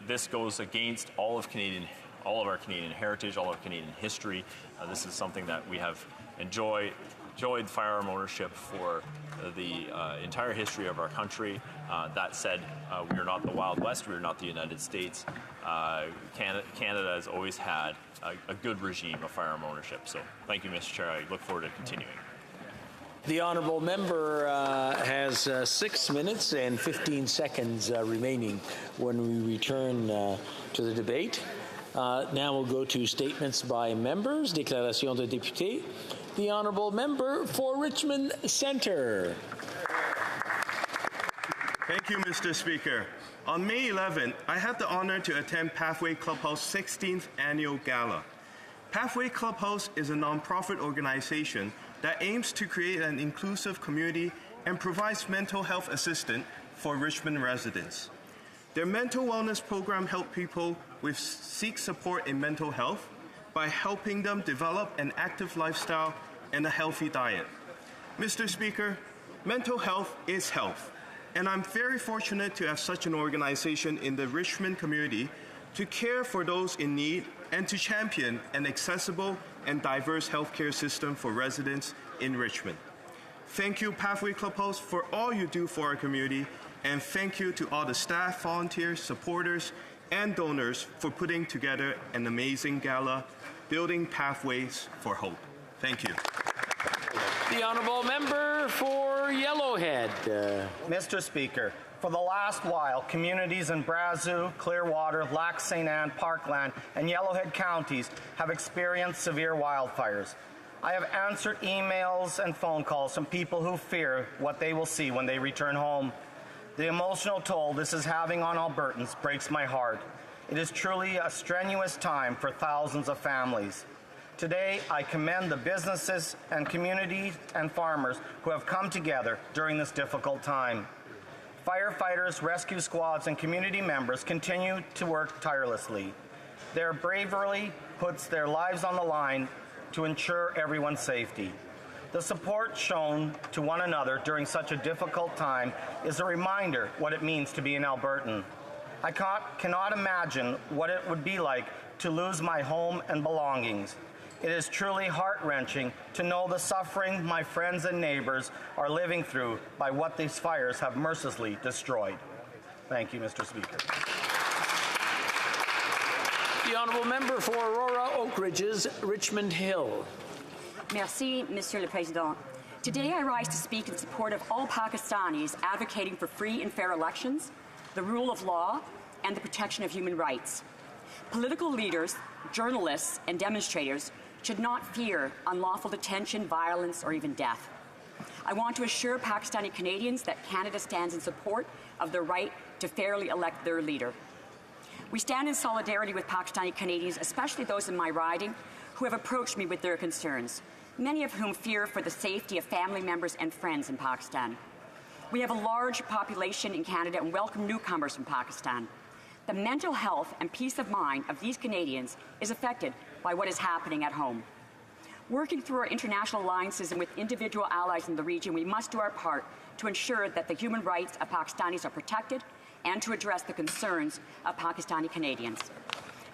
this goes against all of our Canadian heritage, all of Canadian history. This is something that we have enjoyed firearm ownership for the entire history of our country. That said, we are not the Wild West, we are not the United States. Canada has always had a good regime of firearm ownership. So thank you, Mr. Chair. I look forward to continuing. The honourable member has 6 minutes and 15 seconds remaining when we return to the debate. Now we'll go to statements by members. Déclaration de député. The honourable member for Richmond Centre. Thank you, Mr. Speaker. On May 11, I had the honour to attend Pathway Clubhouse 16th Annual Gala. Pathway Clubhouse is a non-profit organization that aims to create an inclusive community and provides mental health assistance for Richmond residents. Their mental wellness program helps people seek support in mental health by helping them develop an active lifestyle and a healthy diet. Mr. Speaker, mental health is health, and I'm very fortunate to have such an organization in the Richmond community to care for those in need and to champion an accessible and diverse healthcare system for residents in Richmond. Thank you, Pathway Clubhouse, for all you do for our community, and thank you to all the staff, volunteers, supporters, and donors for putting together an amazing gala, building pathways for hope. Thank you. The honourable member for Yellowhead. Mr. Speaker, for the last while, communities in Brazeau, Clearwater, Lac St. Anne, Parkland, and Yellowhead counties have experienced severe wildfires. I have answered emails and phone calls from people who fear what they will see when they return home. The emotional toll this is having on Albertans breaks my heart. It is truly a strenuous time for thousands of families. Today, I commend the businesses and communities and farmers who have come together during this difficult time. Firefighters, rescue squads, and community members continue to work tirelessly. Their bravery puts their lives on the line to ensure everyone's safety. The support shown to one another during such a difficult time is a reminder what it means to be an Albertan. I cannot imagine what it would be like to lose my home and belongings. It is truly heart-wrenching to know the suffering my friends and neighbors are living through by what these fires have mercilessly destroyed. Thank you, Mr. Speaker. The honourable member for Aurora Oak Ridges, Richmond Hill. Merci, Monsieur le Président. Today I rise to speak in support of all Pakistanis advocating for free and fair elections, the rule of law, and the protection of human rights. Political leaders, journalists, and demonstrators should not fear unlawful detention, violence, or even death. I want to assure Pakistani Canadians that Canada stands in support of the right to fairly elect their leader. We stand in solidarity with Pakistani Canadians, especially those in my riding, who have approached me with their concerns, many of whom fear for the safety of family members and friends in Pakistan. We have a large population in Canada and welcome newcomers from Pakistan. The mental health and peace of mind of these Canadians is affected by what is happening at home. Working through our international alliances and with individual allies in the region, we must do our part to ensure that the human rights of Pakistanis are protected and to address the concerns of Pakistani Canadians.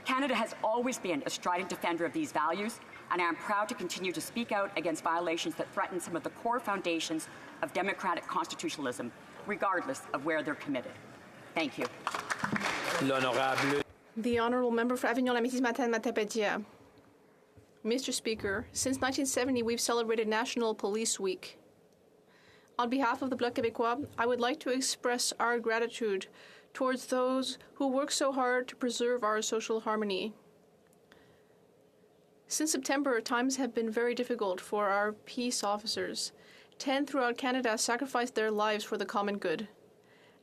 Canada has always been a strident defender of these values, and I am proud to continue to speak out against violations that threaten some of the core foundations of democratic constitutionalism, regardless of where they're committed. Thank you. The Honourable Member for Avignon-la-Métis-Matane-Matapédia. Mr. Speaker, since 1970 we've celebrated National Police Week. On behalf of the Bloc Québécois, I would like to express our gratitude towards those who work so hard to preserve our social harmony. Since September, times have been very difficult for our peace officers. 10 throughout Canada sacrificed their lives for the common good.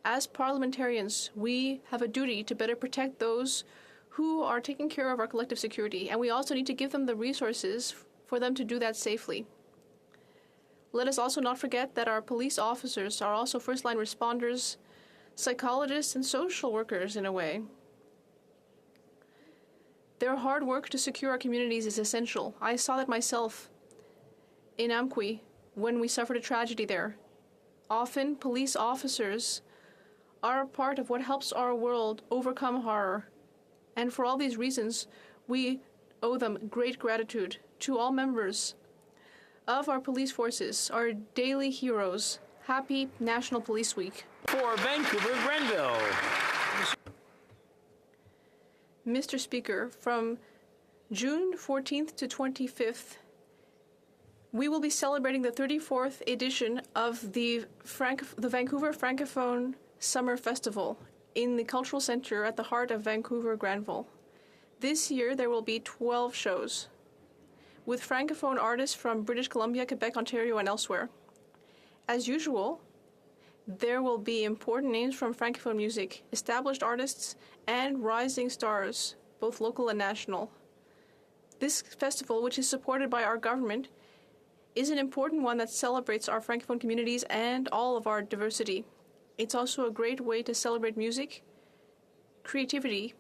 As parliamentarians, we have a duty to better protect those who are taking care of our collective security, and we also need to give them the resources for them to do that safely. Let us also not forget that our police officers are also first-line responders, psychologists, and social workers in a way. Their hard work to secure our communities is essential. I saw that myself in Amqui when we suffered a tragedy there. Often, police officers are a part of what helps our world overcome horror. And for all these reasons, we owe them great gratitude. To all members of our police forces, our daily heroes, happy National Police Week. For Vancouver Grenville. Mr. Speaker, from June 14th to 25th, we will be celebrating the 34th edition of the Vancouver Francophone Summer Festival in the Cultural Centre at the heart of Vancouver Granville. This year, there will be 12 shows with Francophone artists from British Columbia, Quebec, Ontario, and elsewhere. As usual, there will be important names from Francophone music, established artists, and rising stars, both local and national. This festival, which is supported by our government, is an important one that celebrates our Francophone communities and all of our diversity. It's also a great way to celebrate music, creativity,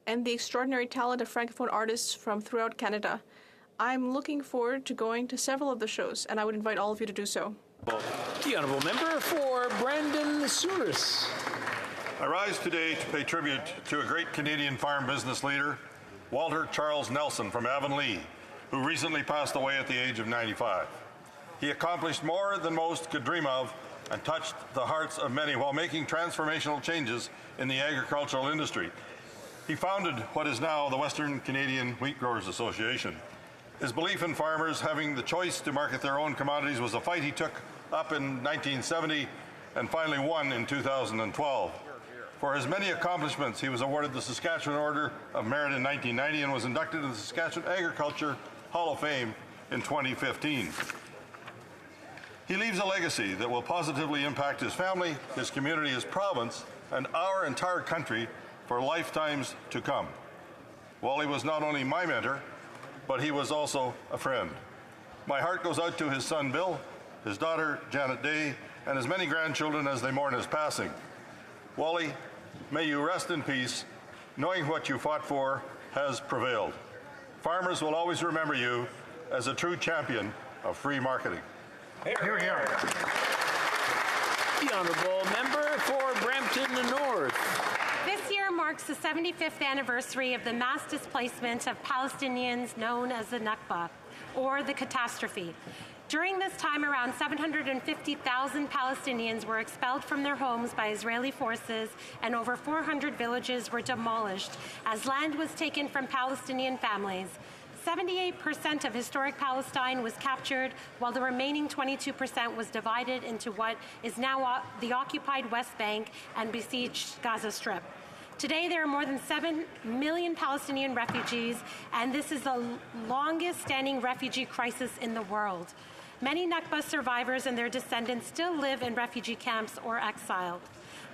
and the extraordinary talent of Francophone artists from throughout Canada. I'm looking forward to going to several of the shows, and I would invite all of you to do so. The Honourable Member for Brandon Souris. I rise today to pay tribute to a great Canadian farm business leader, Walter Charles Nelson from Avonlea, who recently passed away at the age of 95. He accomplished more than most could dream of and touched the hearts of many while making transformational changes in the agricultural industry. He founded what is now the Western Canadian Wheat Growers Association. His belief in farmers having the choice to market their own commodities was a fight he took up in 1970 and finally won in 2012. For his many accomplishments, he was awarded the Saskatchewan Order of Merit in 1990 and was inducted into the Saskatchewan Agriculture Hall of Fame in 2015. He leaves a legacy that will positively impact his family, his community, his province, and our entire country for lifetimes to come. Wally was not only my mentor, but he was also a friend. My heart goes out to his son Bill, his daughter Janet Day, and his many grandchildren as they mourn his passing. Wally, may you rest in peace, knowing what you fought for has prevailed. Farmers will always remember you as a true champion of free marketing. Here we are. The Honourable Member for Brampton North. This year marks the 75th anniversary of the mass displacement of Palestinians known as the Nakba, or the catastrophe. During this time, around 750,000 Palestinians were expelled from their homes by Israeli forces, and over 400 villages were demolished as land was taken from Palestinian families. 78% of historic Palestine was captured, while the remaining 22% was divided into what is now the occupied West Bank and besieged Gaza Strip. Today, there are more than 7 million Palestinian refugees, and this is the longest-standing refugee crisis in the world. Many Nakba survivors and their descendants still live in refugee camps or exile.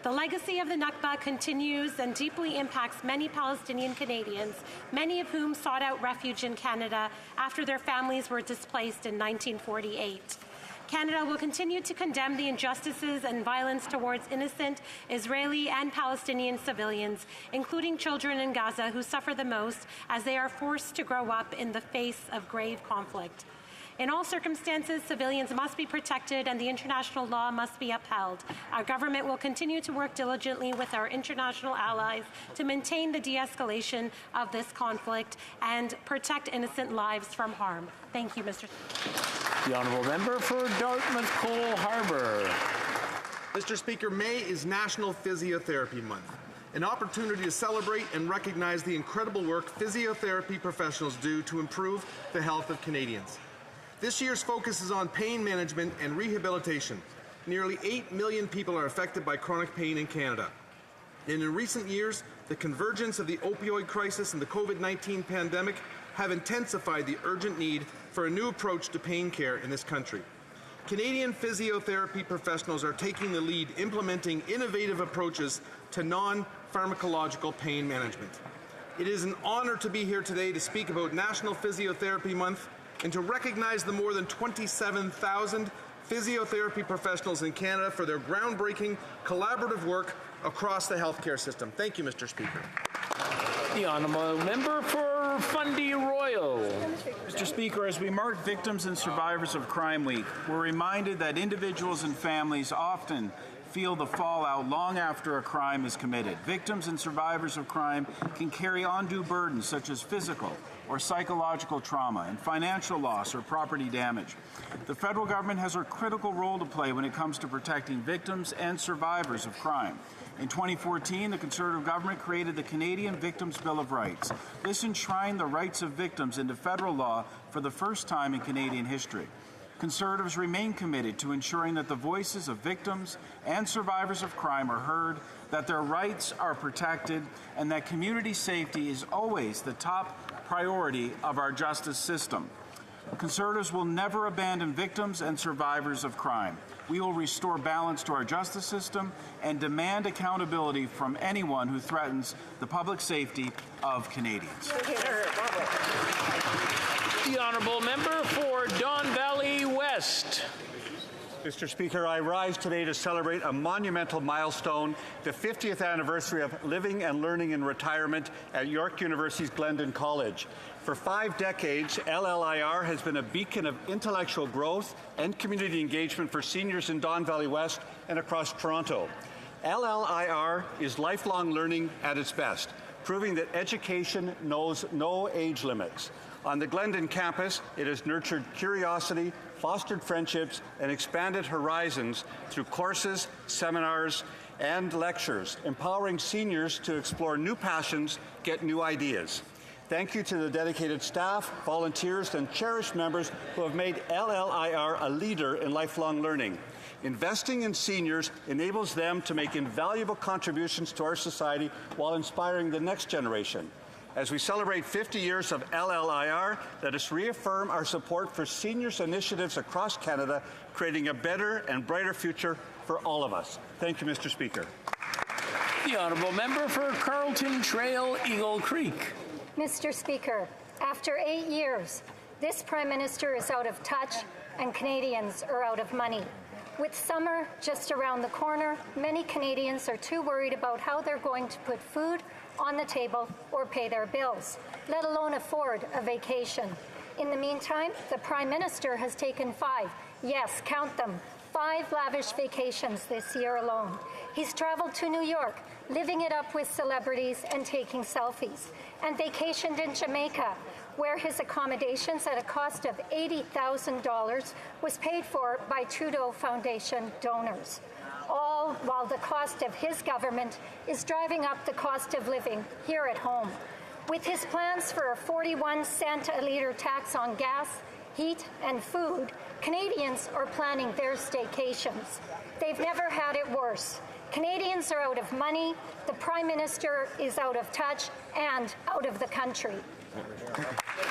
The legacy of the Nakba continues and deeply impacts many Palestinian Canadians, many of whom sought out refuge in Canada after their families were displaced in 1948. Canada will continue to condemn the injustices and violence towards innocent Israeli and Palestinian civilians, including children in Gaza who suffer the most as they are forced to grow up in the face of grave conflict. In all circumstances, civilians must be protected and the international law must be upheld. Our government will continue to work diligently with our international allies to maintain the de-escalation of this conflict and protect innocent lives from harm. Thank you, Mr. The Honourable Member for Dartmouth Cole Harbour. Mr. Speaker, May is National Physiotherapy Month, an opportunity to celebrate and recognize the incredible work physiotherapy professionals do to improve the health of Canadians. This year's focus is on pain management and rehabilitation. Nearly 8 million people are affected by chronic pain in Canada. And in recent years, the convergence of the opioid crisis and the COVID-19 pandemic have intensified the urgent need for a new approach to pain care in this country. Canadian physiotherapy professionals are taking the lead, implementing innovative approaches to non-pharmacological pain management. It is an honor to be here today to speak about National Physiotherapy Month and to recognize the more than 27,000 physiotherapy professionals in Canada for their groundbreaking collaborative work across the healthcare system. Thank you, Mr. Speaker. The Honourable Member for Fundy Royal. Mr. Speaker, as we mark Victims and Survivors of Crime Week, we're reminded that individuals and families often feel the fallout long after a crime is committed. Victims and survivors of crime can carry undue burdens such as physical or psychological trauma and financial loss or property damage. The federal government has a critical role to play when it comes to protecting victims and survivors of crime. In 2014, the Conservative government created the Canadian Victims' Bill of Rights. This enshrined the rights of victims into federal law for the first time in Canadian history. Conservatives remain committed to ensuring that the voices of victims and survivors of crime are heard, that their rights are protected, and that community safety is always the top priority of our justice system. Conservatives will never abandon victims and survivors of crime. We will restore balance to our justice system and demand accountability from anyone who threatens the public safety of Canadians. The honourable member for Don Valley West. Mr. Speaker, I rise today to celebrate a monumental milestone, the 50th anniversary of living and learning in retirement at York University's Glendon College. For 5 decades, LLIR has been a beacon of intellectual growth and community engagement for seniors in Don Valley West and across Toronto. LLIR is lifelong learning at its best, proving that education knows no age limits. On the Glendon campus, it has nurtured curiosity, fostered friendships, and expanded horizons through courses, seminars, and lectures, empowering seniors to explore new passions, get new ideas. Thank you to the dedicated staff, volunteers, and cherished members who have made LLIR a leader in lifelong learning. Investing in seniors enables them to make invaluable contributions to our society while inspiring the next generation. As we celebrate 50 years of LLIR, let us reaffirm our support for seniors' initiatives across Canada, creating a better and brighter future for all of us. Thank you, Mr. Speaker. The honourable member for Carlton Trail, Eagle Creek. Mr. Speaker, after 8 years, this Prime Minister is out of touch and Canadians are out of money. With summer just around the corner, many Canadians are too worried about how they're going to put food on the table or pay their bills, let alone afford a vacation. In the meantime, the Prime Minister has taken 5, yes, count them, 5 lavish vacations this year alone. He's traveled to New York, living it up with celebrities and taking selfies, and vacationed in Jamaica, where his accommodations at a cost of $80,000 was paid for by Trudeau Foundation donors, all while the cost of his government is driving up the cost of living here at home. With his plans for a 41-cent a litre tax on gas, heat, and food, Canadians are planning their staycations. They've never had it worse. Canadians are out of money, the Prime Minister is out of touch, and out of the country.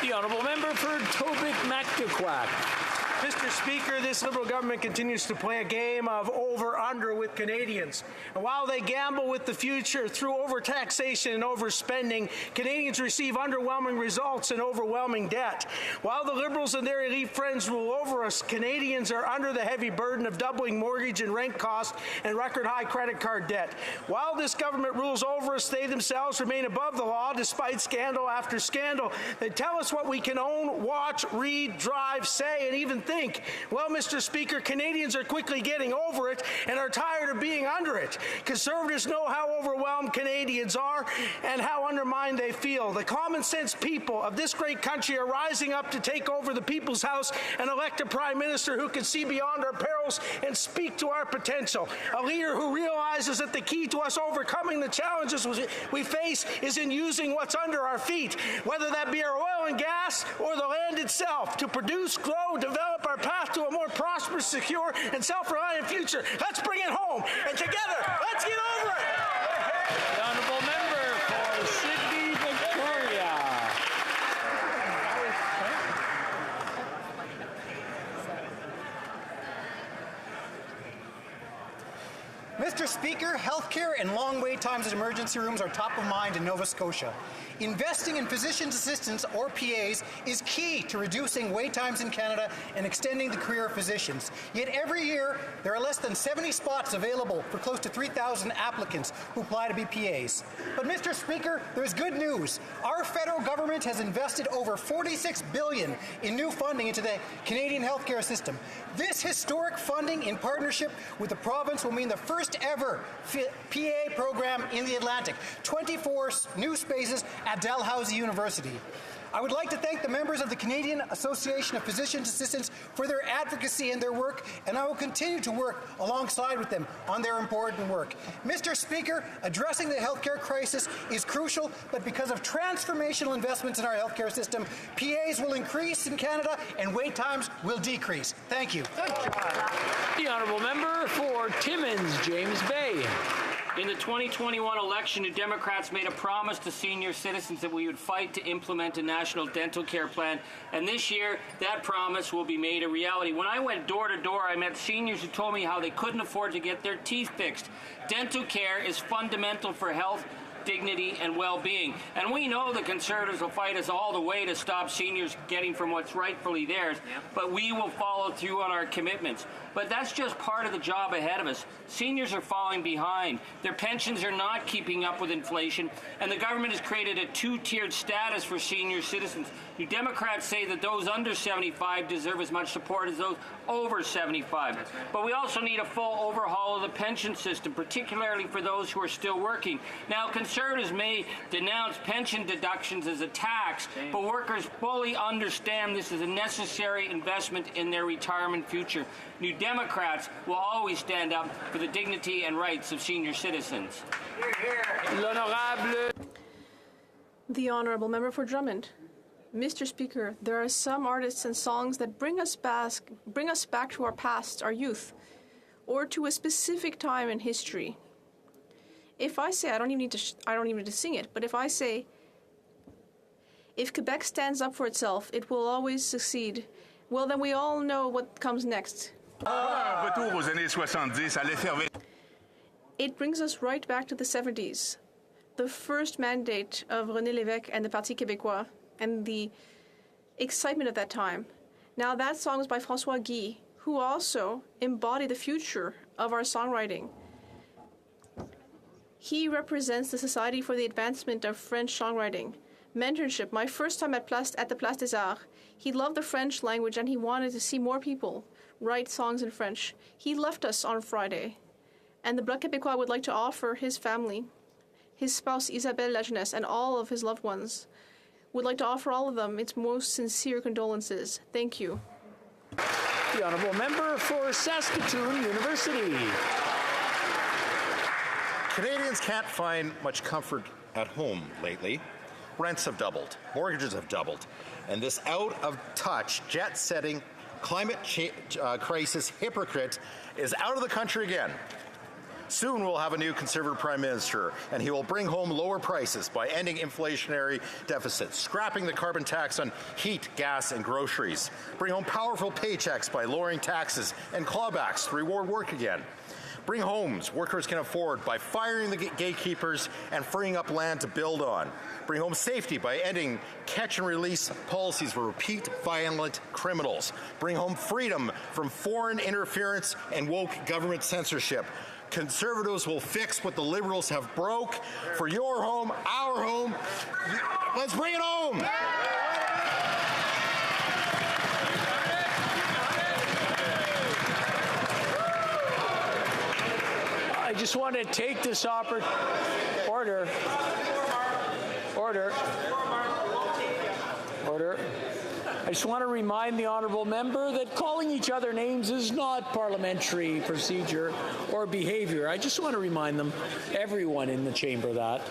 The honourable member for Tobic-Mactaquac. Mr. Speaker, this Liberal government continues to play a game of over-under with Canadians. And while they gamble with the future through overtaxation and overspending, Canadians receive underwhelming results and overwhelming debt. While the Liberals and their elite friends rule over us, Canadians are under the heavy burden of doubling mortgage and rent costs and record-high credit card debt. While this government rules over us, they themselves remain above the law despite scandal after scandal. They tell us what we can own, watch, read, drive, say, and even think. Well, Mr. Speaker, Canadians are quickly getting over it and are tired of being under it. Conservatives know how overwhelmed Canadians are and how undermined they feel. The common sense people of this great country are rising up to take over the People's House and elect a Prime Minister who can see beyond our perils and speak to our potential. A leader who realizes that the key to us overcoming the challenges we face is in using what's under our feet, whether that be our oil and gas or the land itself, to produce, grow, develop our path to a more prosperous, secure, and self-reliant future. Let's bring it home, and together, let's get over it! The honourable member for Sydney, Victoria. Mr. Speaker, healthcare and long wait times at emergency rooms are top of mind in Nova Scotia. Investing in physician's assistants, or PAs, is key to reducing wait times in Canada and extending the career of physicians. Yet every year, there are less than 70 spots available for close to 3,000 applicants who apply to be PAs. But Mr. Speaker, there's good news. Our federal government has invested over $46 billion in new funding into the Canadian healthcare system. This historic funding in partnership with the province will mean the first ever PA program in the Atlantic, 24 new spaces at Dalhousie University. I would like to thank the members of the Canadian Association of Physicians Assistants for their advocacy and their work, and I will continue to work alongside with them on their important work. Mr. Speaker, addressing the healthcare crisis is crucial, but because of transformational investments in our healthcare system, PAs will increase in Canada and wait times will decrease. Thank you. The honourable member for Timmins, James Bay. In the 2021 election, New Democrats made a promise to senior citizens that we would fight to implement a national dental care plan, and this year, that promise will be made a reality. When I went door to door, I met seniors who told me how they couldn't afford to get their teeth fixed. Dental care is fundamental for health, dignity, and well-being. And we know the Conservatives will fight us all the way to stop seniors getting from what's rightfully theirs, but we will follow through on our commitments. But that's just part of the job ahead of us. Seniors are falling behind. Their pensions are not keeping up with inflation, and the government has created a two-tiered status for senior citizens. New Democrats say that those under 75 deserve as much support as those over 75. But we also need a full overhaul of the pension system, particularly for those who are still working. Now, Conservatives may denounce pension deductions as a tax, but workers fully understand this is a necessary investment in their retirement future. New Democrats will always stand up for the dignity and rights of senior citizens. The Honourable Member for Drummond. Mr. Speaker, there are some artists and songs that bring us back to our past, our youth, or to a specific time in history. If I say, I don't even need to sing it, but if I say, if Quebec stands up for itself, it will always succeed, well, then we all know what comes next. It brings us right back to the 70s, the first mandate of René Lévesque and the Parti Québécois, and the excitement of that time. Now that song is by François Guy, who also embodied the future of our songwriting. He represents the Society for the Advancement of French Songwriting. Mentorship, my first time at the Place des Arts, he loved the French language and he wanted to see more people write songs in French. He left us on Friday, and the Bloc Québécois would like to offer his family, his spouse Isabelle Lajeunesse, and all of his loved ones, would like to offer all of them its most sincere condolences. Thank you. The honourable member for Saskatoon University. Canadians can't find much comfort at home lately. Rents have doubled, mortgages have doubled, and this out-of-touch, jet-setting, climate crisis hypocrite is out of the country again. Soon we'll have a new Conservative Prime Minister, and he will bring home lower prices by ending inflationary deficits, scrapping the carbon tax on heat, gas, and groceries, bring home powerful paychecks by lowering taxes and clawbacks to reward work again. Bring homes workers can afford by firing the gatekeepers and freeing up land to build on. Bring home safety by ending catch-and-release policies for repeat violent criminals. Bring home freedom from foreign interference and woke government censorship. Conservatives will fix what the Liberals have broke for your home, our home. Let's bring it home! I just want to take this order. I just want to remind the honourable member that calling each other names is not parliamentary procedure or behaviour. I just want to remind everyone in the chamber that.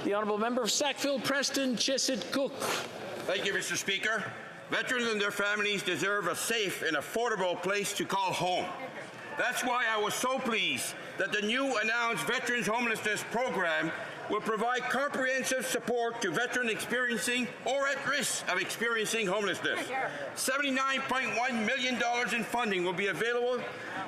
The honourable member of Sackville Preston, Chiswick-Cook. Thank you, Mr. Speaker. Veterans and their families deserve a safe and affordable place to call home. That's why I was so pleased that the new announced Veterans Homelessness Program will provide comprehensive support to veterans experiencing or at risk of experiencing homelessness. $79.1 million in funding will be available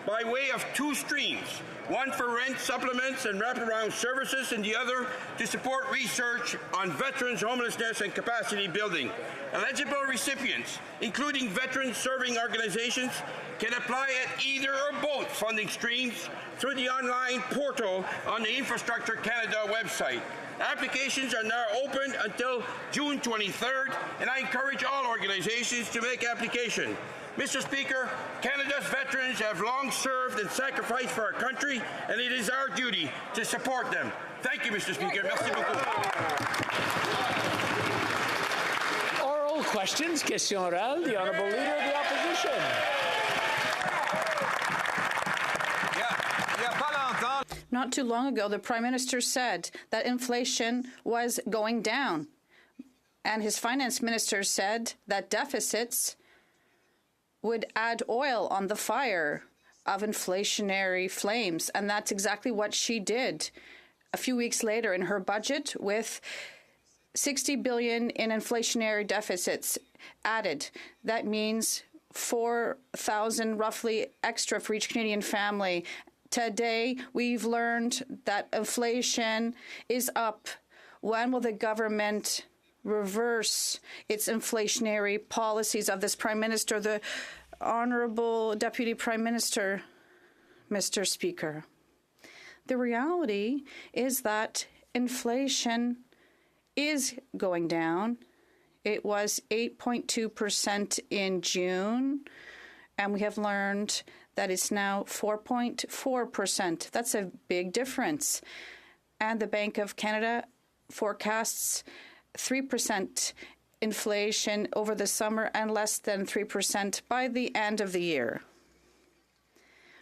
by way of two streams, one for rent supplements and wraparound services, and the other to support research on veterans' homelessness and capacity building. Eligible recipients, including veterans serving organizations, can apply at either or both funding streams through the online portal on the Infrastructure Canada website. Applications are now open until June 23rd, and I encourage all organizations to make application. Mr. Speaker, Canada's veterans have long served and sacrificed for our country, and it is our duty to support them. Thank you, Mr. Speaker. Merci beaucoup. Oral questions, question orale, the Honourable Leader of the Opposition. Not too long ago, the Prime Minister said that inflation was going down, and his Finance Minister said that deficits would add oil on the fire of inflationary flames, and that's exactly what she did a few weeks later in her budget, with $60 billion in inflationary deficits added. That means $4,000 roughly extra for each Canadian family. Today, we've learned that inflation is up. When will the government reverse its inflationary policies of this Prime Minister? The Honourable Deputy Prime Minister, Mr. Speaker, the reality is that inflation is going down. It was 8.2% in June, and we have learned that it's now 4.4%. That's a big difference. And the Bank of Canada forecasts 3% inflation over the summer and less than 3% by the end of the year.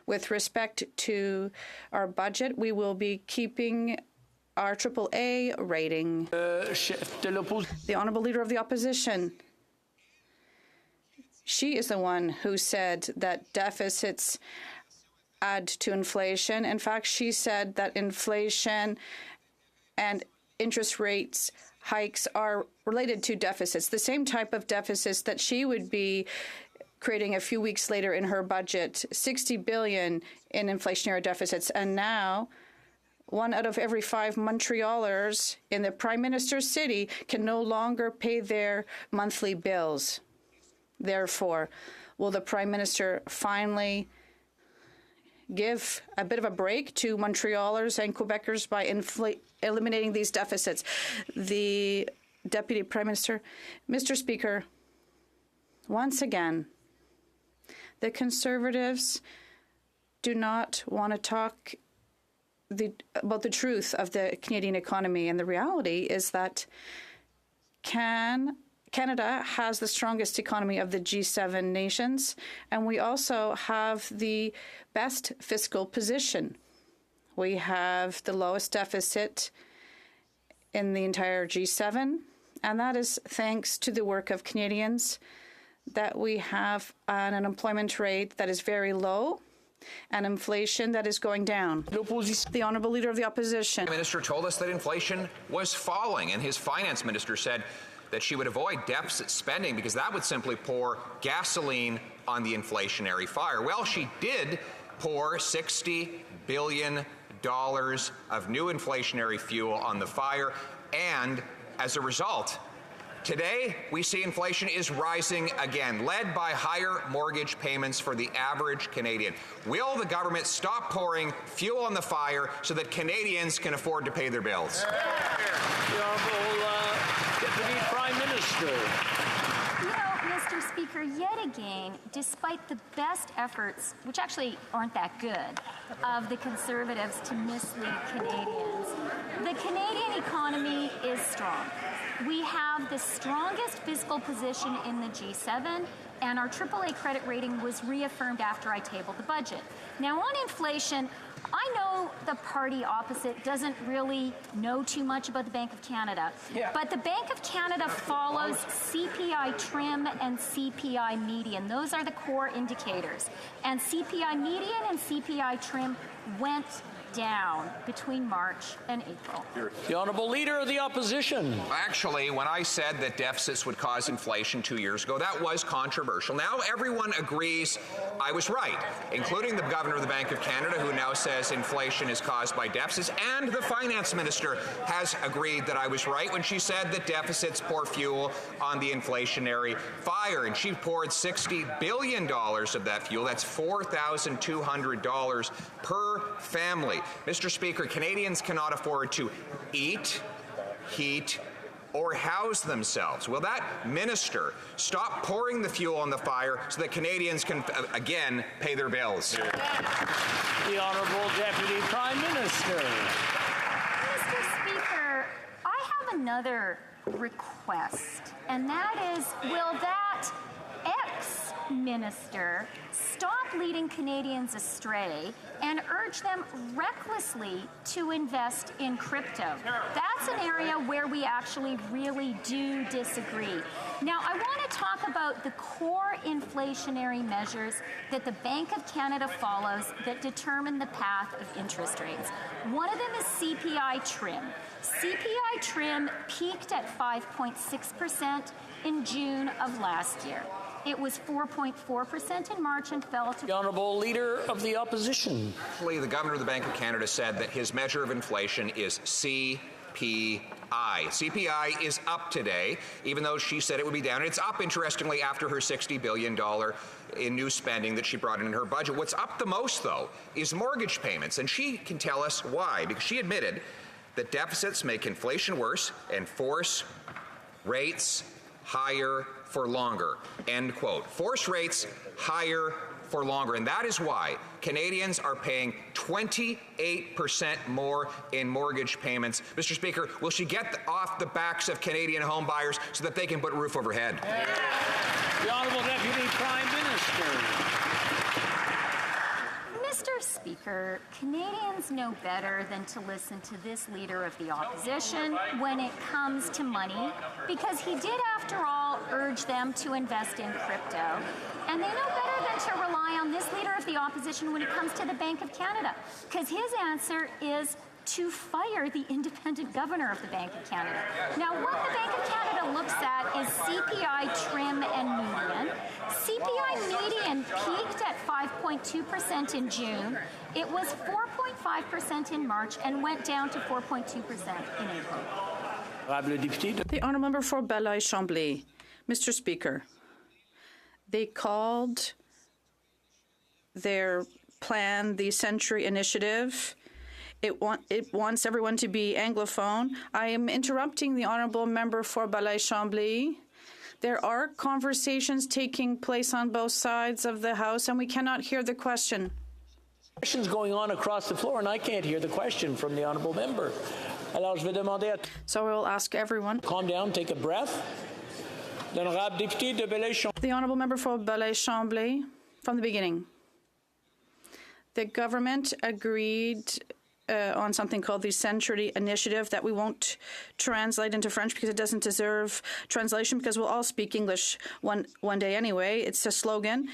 With respect to our budget, we will be keeping our AAA rating. The Honourable Leader of the Opposition. She is the one who said that deficits add to inflation. In fact, she said that inflation and interest rates hikes are related to deficits, the same type of deficits that she would be creating a few weeks later in her budget, $60 billion in inflationary deficits. And now, 1 out of every 5 Montrealers in the Prime Minister's city can no longer pay their monthly bills. Therefore, will the Prime Minister finally give a bit of a break to Montrealers and Quebecers by eliminating these deficits? The Deputy Prime Minister. Mr. Speaker, once again, the Conservatives do not want to talk about the truth of the Canadian economy, and the reality is that Canada has the strongest economy of the G7 nations, and we also have the best fiscal position. We have the lowest deficit in the entire G7, and that is thanks to the work of Canadians, that we have an unemployment rate that is very low and inflation that is going down. The Honourable Leader of the Opposition. The Minister told us that inflation was falling, and his Finance Minister said that she would avoid deficit spending because that would simply pour gasoline on the inflationary fire. Well, she did pour $60 billion of new inflationary fuel on the fire, and as a result, today we see inflation is rising again, led by higher mortgage payments for the average Canadian. Will the government stop pouring fuel on the fire so that Canadians can afford to pay their bills? Deputy Prime Minister. You know, Mr. Speaker, yet again, despite the best efforts, which actually aren't that good, of the Conservatives to mislead Canadians, the Canadian economy is strong. We have the strongest fiscal position in the G7, and our AAA credit rating was reaffirmed after I tabled the budget. Now, on inflation, I know the party opposite doesn't really know too much about the Bank of Canada, but the Bank of Canada follows CPI trim and CPI median. Those are the core indicators. And CPI median and CPI trim went down between March and April. The Honourable Leader of the Opposition. Actually, when I said that deficits would cause inflation 2 years ago, that was controversial. Now everyone agrees I was right, including the Governor of the Bank of Canada, who now says inflation is caused by deficits, and the Finance Minister has agreed that I was right when she said that deficits pour fuel on the inflationary fire, and she poured $60 billion of that fuel. That's $4,200 per family. Mr. Speaker, Canadians cannot afford to eat, heat, or house themselves. Will that minister stop pouring the fuel on the fire so that Canadians can, again, pay their bills? The Honourable Deputy Prime Minister. Mr. Speaker, I have another request, and that is, will that ex-minister stop leading Canadians astray and urge them recklessly to invest in crypto? That's an area where we actually really do disagree. Now, I want to talk about the core inflationary measures that the Bank of Canada follows that determine the path of interest rates. One of them is CPI trim. CPI trim peaked at 5.6% in June of last year. It was 4.4% in March and fell to... The Honourable Leader of the Opposition. Actually, the Governor of the Bank of Canada said that his measure of inflation is CPI. CPI is up today, even though she said it would be down. It's up, interestingly, after her $60 billion in new spending that she brought in her budget. What's up the most, though, is mortgage payments, and she can tell us why, because she admitted that deficits make inflation worse and force rates higher for longer, end quote. Force rates higher for longer, and that is why Canadians are paying 28% more in mortgage payments. Mr. Speaker, will she get off the backs of Canadian home buyers so that they can put a roof overhead? The Honourable Deputy Prime Minister. Mr. Speaker, Canadians know better than to listen to this Leader of the Opposition when it comes to money, because he did, after all, urge them to invest in crypto. And they know better than to rely on this Leader of the Opposition when it comes to the Bank of Canada, because his answer is to fire the independent governor of the Bank of Canada. Now, what the Bank of Canada looks at is CPI trim and median. CPI median peaked at 5.2% in June. It was 4.5% in March and went down to 4.2% in April. The Honourable Member for Belleuil-Chambly. Mr. Speaker, they called their plan the Century Initiative. It wants everyone to be Anglophone. I am interrupting the Honourable Member for Belleuil-Chambly. There are conversations taking place on both sides of the House, and we cannot hear the question. Questions going on across the floor, and I can't hear the question from the Honourable Member. So I will ask everyone. Calm down, take a breath. The Honourable Member for Belleuil-Chambly, from the beginning. The government agreed on something called the Century Initiative that we won't translate into French because it doesn't deserve translation, because we'll all speak English one day anyway. It's a slogan.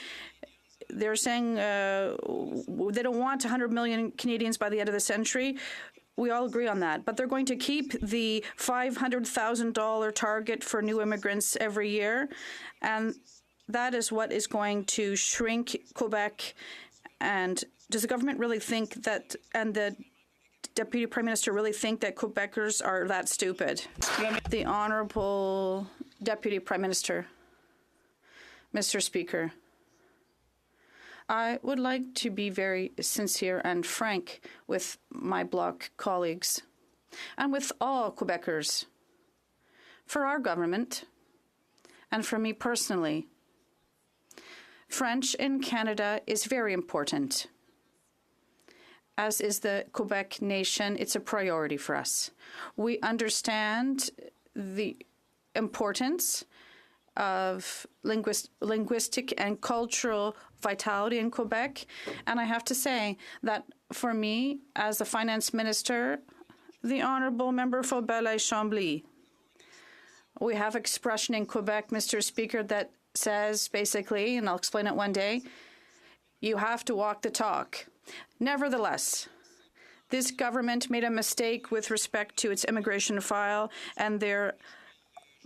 They're saying they don't want 100 million Canadians by the end of the century. We all agree on that. But they're going to keep the $500,000 target for new immigrants every year. And that is what is going to shrink Quebec. And does the government really think that, and the Deputy Prime Minister really think that Quebecers are that stupid? The Honourable Deputy Prime Minister. Mr. Speaker, I would like to be very sincere and frank with my Bloc colleagues and with all Quebecers. For our government, and for me personally, French in Canada is very important. As is the Quebec nation, it's a priority for us. We understand the importance of linguistic and cultural vitality in Quebec. And I have to say that for me, as the Finance Minister, the Honourable Member for Belleuil-Chambly, we have expression in Quebec, Mr. Speaker, that says basically, and I'll explain it one day, you have to walk the talk. Nevertheless, This government made a mistake with respect to its immigration file, and they're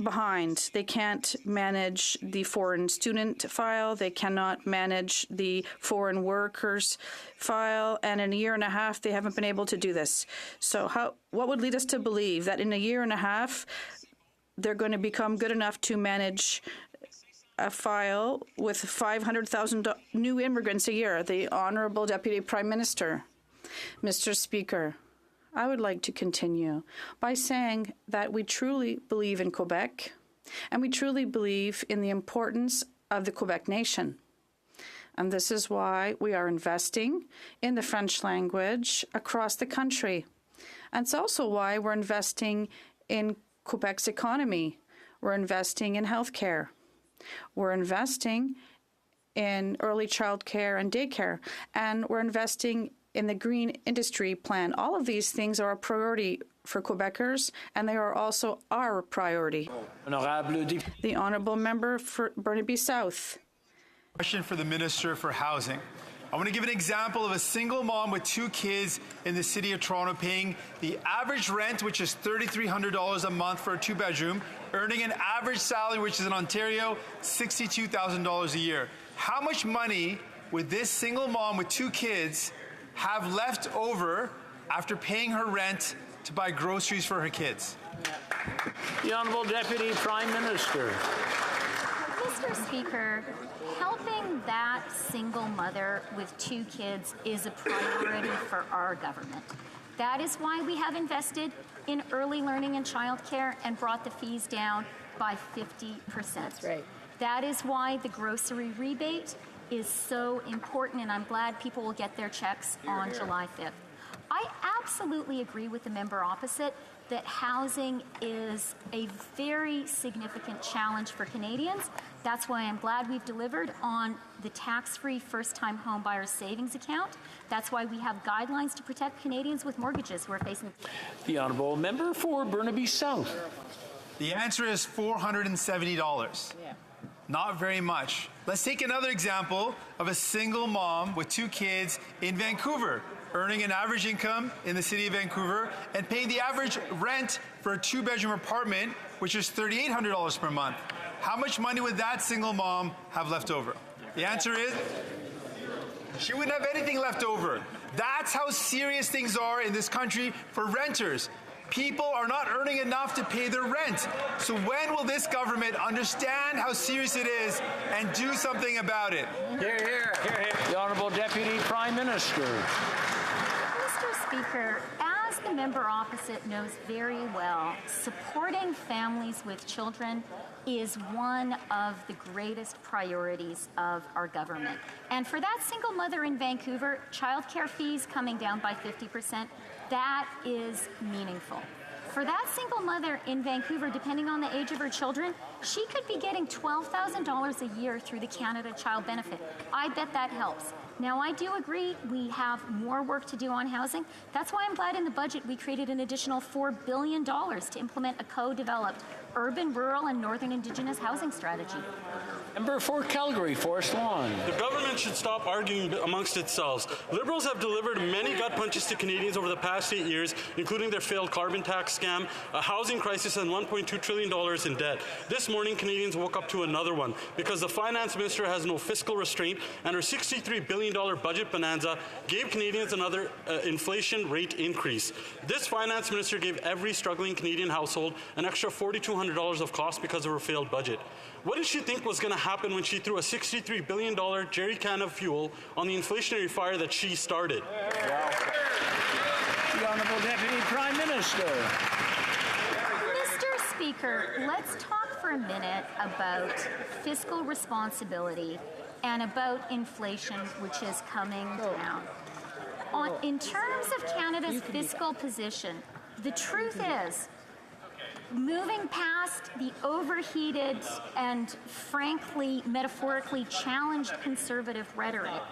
behind. They can't manage the foreign student file. They cannot manage the foreign workers file. And in a year and a half, they haven't been able to do this. So what would lead us to believe that in a year and a half, they're going to become good enough to manage a file with 500,000 new immigrants a year? The Honourable Deputy Prime Minister. Mr. Speaker, I would like to continue by saying that we truly believe in Quebec, and we truly believe in the importance of the Quebec nation. And this is why we are investing in the French language across the country. And it's also why we're investing in Quebec's economy. We're investing in healthcare. We're investing in early child care and daycare. And we're investing in the green industry plan. All of these things are a priority for Quebecers, and they are also our priority. The Honourable Member for Burnaby South. Question for the Minister for Housing. I want to give an example of a single mom with 2 kids in the City of Toronto paying the average rent, which is $3,300 a month for a 2-bedroom, earning an average salary, which is in Ontario, $62,000 a year. How much money would this single mom with 2 kids have left over after paying her rent to buy groceries for her kids? The Honourable Deputy Prime Minister. Mr. Speaker, helping that single mother with 2 kids is a priority for our government. That is why we have invested in early learning and childcare and brought the fees down by 50%. That's right. That is why the grocery rebate is so important, and I'm glad people will get their checks on July 5th. I absolutely agree with the member opposite that housing is a very significant challenge for Canadians. That's why I'm glad we've delivered on the tax-free first-time home buyer savings account. That's why we have guidelines to protect Canadians with mortgages who are facing... The Honourable Member for Burnaby South. The answer is $470. Yeah. Not very much. Let's take another example of a single mom with 2 kids in Vancouver, earning an average income in the City of Vancouver and paying the average rent for a 2-bedroom apartment, which is $3,800 per month. How much money would that single mom have left over? The answer is she wouldn't have anything left over. That's how serious things are in this country for renters. People are not earning enough to pay their rent. So when will this government understand how serious it is and do something about it? Hear, hear. Hear, hear. The Honourable Deputy Prime Minister. Mr. Speaker, as the member opposite knows very well, supporting families with children is one of the greatest priorities of our government. And for that single mother in Vancouver, childcare fees coming down by 50%, that is meaningful. For that single mother in Vancouver, depending on the age of her children, she could be getting $12,000 a year through the Canada Child Benefit. I bet that helps. Now, I do agree we have more work to do on housing. That's why I'm glad in the budget we created an additional $4 billion to implement a co-developed urban, rural, and northern Indigenous housing strategy. Member for Calgary, Forest Lawn. The government should stop arguing amongst itself. Liberals have delivered many gut punches to Canadians over the past 8 years, including their failed carbon tax scam, a housing crisis, and $1.2 trillion in debt. This morning, Canadians woke up to another one because the finance minister has no fiscal restraint, and her $63 billion budget bonanza gave Canadians another inflation rate increase. This finance minister gave every struggling Canadian household an extra $4,200 of cost because of her failed budget. What did she think was going to happen when she threw a $63 billion jerry can of fuel on the inflationary fire that she started? The Honourable Deputy Prime Minister. Mr. Speaker, let's talk for a minute about fiscal responsibility and about inflation, which is coming down. In terms of Canada's fiscal position, the truth is, moving past the overheated and frankly, metaphorically challenged conservative rhetoric,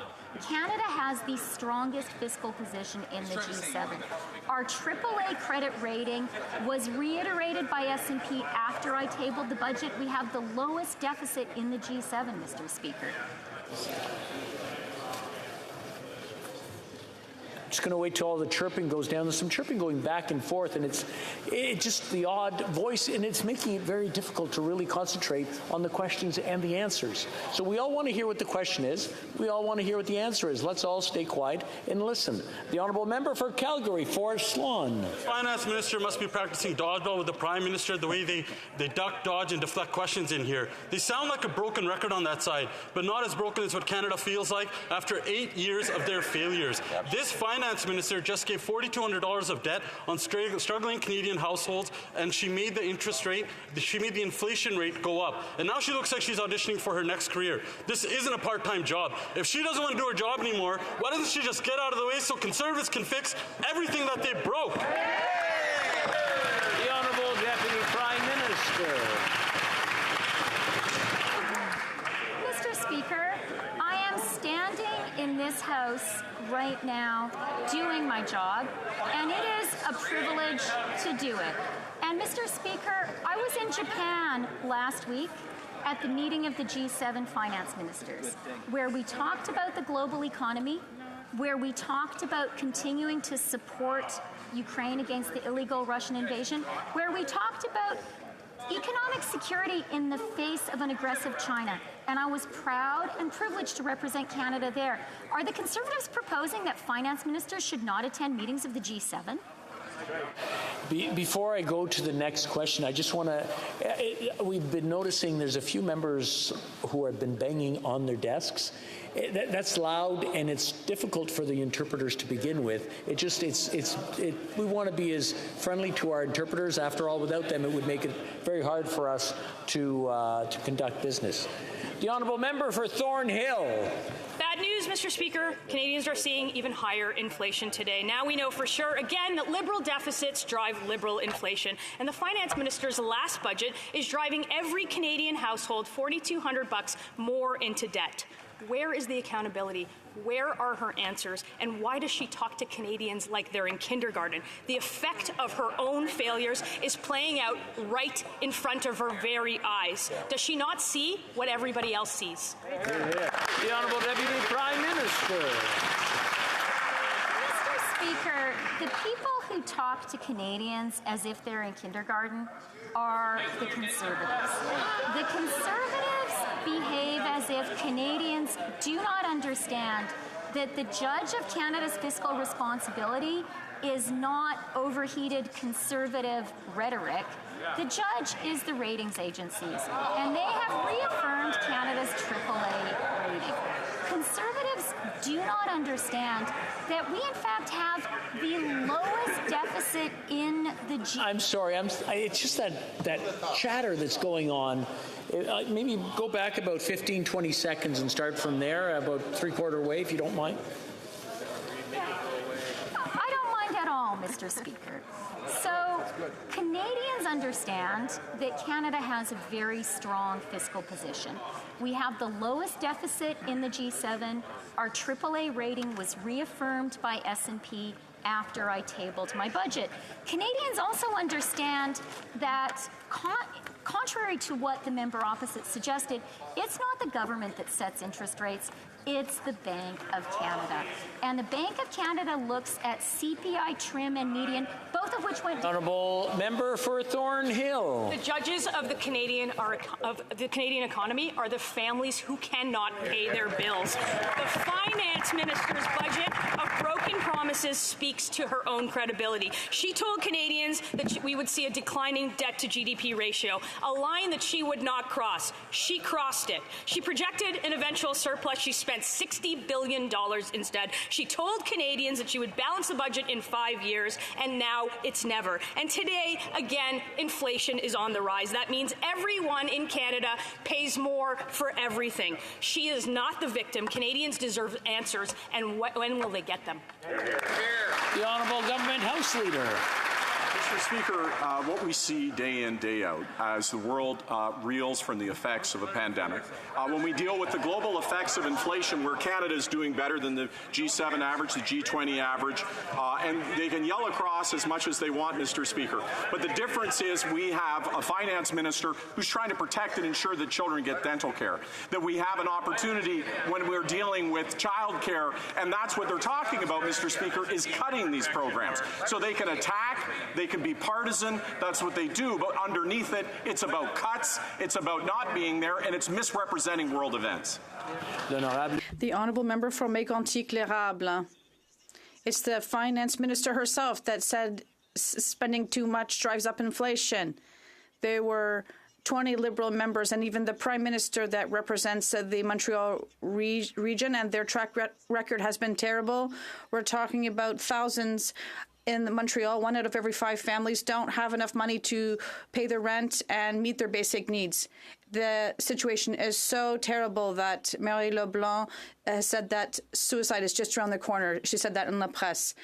Canada has the strongest fiscal position in the G7. Our AAA credit rating was reiterated by S&P after I tabled the budget. We have the lowest deficit in the G7, Mr. Speaker. just going to wait till all the chirping goes down. There's some chirping going back and forth, and it's just the odd voice, and it's making it very difficult to really concentrate on the questions and the answers. So we all want to hear what the question is. We all want to hear what the answer is. Let's all stay quiet and listen. The Honourable Member for Calgary, Forest Lawn. Finance Minister must be practicing dodgeball with the Prime Minister the way they duck, dodge, and deflect questions in here. They sound like a broken record on that side, but not as broken as what Canada feels like after 8 years of their failures. This Finance Minister just gave $4,200 of debt on struggling Canadian households, and she made the interest rate, she made the inflation rate go up. And now she looks like she's auditioning for her next career. This isn't a part-time job. If she doesn't want to do her job anymore, why doesn't she just get out of the way so Conservatives can fix everything that they broke? The Honourable Deputy Prime Minister. Mr. Speaker, I am standing in this House right now doing my job, and it is a privilege to do it. And Mr. Speaker, I was in Japan last week at the meeting of the G7 finance ministers, where we talked about the global economy, where we talked about continuing to support Ukraine against the illegal Russian invasion, where we talked about economic security in the face of an aggressive China. And I was proud and privileged to represent Canada there. Are the Conservatives proposing that finance ministers should not attend meetings of the G7? Before I go to the next question, I just want to, we've been noticing there's a few members who have been banging on their desks. That's loud, and it's difficult for the interpreters to begin with. We want to be as friendly to our interpreters. After all, without them, it would make it very hard for us to conduct business. The Honourable Member for Thornhill. Bad news, Mr. Speaker. Canadians are seeing even higher inflation today. Now we know for sure, again, that Liberal deficits drive Liberal inflation. And the Finance Minister's last budget is driving every Canadian household $4,200 more into debt. Where is the accountability? Where are her answers? And why does she talk to Canadians like they're in kindergarten? The effect of her own failures is playing out right in front of her very eyes. Does she not see what everybody else sees? The Honourable Deputy Prime Minister. Mr. Speaker, the people who talk to Canadians as if they're in kindergarten are the Conservatives. The Conservatives behave as if Canadians do not understand that the judge of Canada's fiscal responsibility is not overheated Conservative rhetoric. The judge is the ratings agencies, and they have reaffirmed Canada's AAA rating. Conservatives do not understand that we, in fact, have the lowest deficit in the G. I'm sorry. It's just that chatter that's going on. Maybe go back about 15, 20 seconds and start from there, about three-quarter way, if you don't mind. I don't mind at all, Mr. Speaker. So Canadians understand that Canada has a very strong fiscal position. We have the lowest deficit in the G7. Our AAA rating was reaffirmed by S&P after I tabled my budget. Canadians also understand that contrary to what the member opposite suggested, it's not the government that sets interest rates. It's the Bank of Canada. And the Bank of Canada looks at CPI trim and median, both of which went... Honourable Member for Thornhill. The judges of the Canadian economy are the families who cannot pay their bills. The Finance Minister's budget of broken promises speaks to her own credibility. She told Canadians that we would see a declining debt-to-GDP ratio, a line that she would not cross. She crossed it. She projected an eventual surplus. She spent $60 billion instead. She told Canadians that she would balance the budget in 5 years, and now it's never. And today, again, inflation is on the rise. That means everyone in Canada pays more for everything. She is not the victim. Canadians deserve answers, and when will they get them? The Honourable Government House Leader. Mr. Speaker, what we see day in, day out as the world reels from the effects of a pandemic, when we deal with the global effects of inflation, where Canada is doing better than the G7 average, the G20 average, and they can yell across as much as they want, Mr. Speaker. But the difference is we have a finance minister who's trying to protect and ensure that children get dental care, that we have an opportunity when we're dealing with child care, and that's what they're talking about, Mr. Speaker, is cutting these programs. So they can attack, they can be partisan, that's what they do, but underneath it, it's about cuts, it's about not being there, and it's misrepresenting world events. The honourable member for Mégantic-l'Érable. It's the finance minister herself that said spending too much drives up inflation. There were 20 Liberal members and even the Prime Minister that represents the Montreal region, and their track record has been terrible. We're talking about thousands in Montreal. 1 out of every 5 families don't have enough money to pay their rent and meet their basic needs. The situation is so terrible that Marie Leblanc has said that suicide is just around the corner. She said that in La Presse.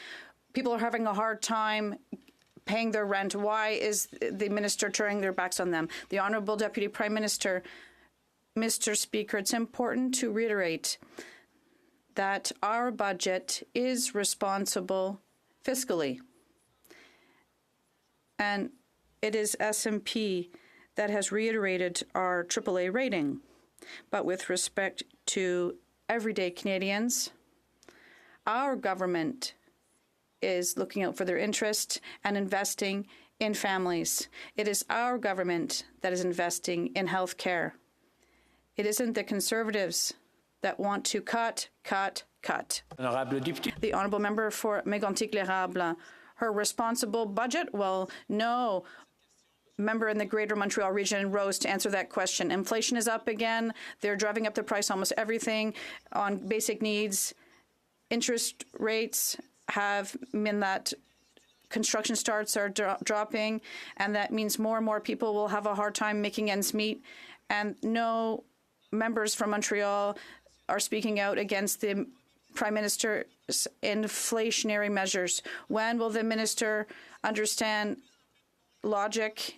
People are having a hard time paying their rent. Why is the minister turning their backs on them? The Honourable Deputy Prime Minister, Mr. Speaker, it's important to reiterate that our budget is responsible fiscally. And it is S&P that has reiterated our AAA rating. But with respect to everyday Canadians, our government is looking out for their interest and investing in families. It is our government that is investing in health care. It isn't the Conservatives that want to cut. The honourable member for Mégantic-l'Érable, her responsible budget? Well, no member in the Greater Montreal region rose to answer that question. Inflation is up again. They're driving up the price almost everything on basic needs. Interest rates have meant that construction starts are dropping, and that means more and more people will have a hard time making ends meet. And no members from Montreal are speaking out against the Prime Minister's inflationary measures. When will the minister understand logic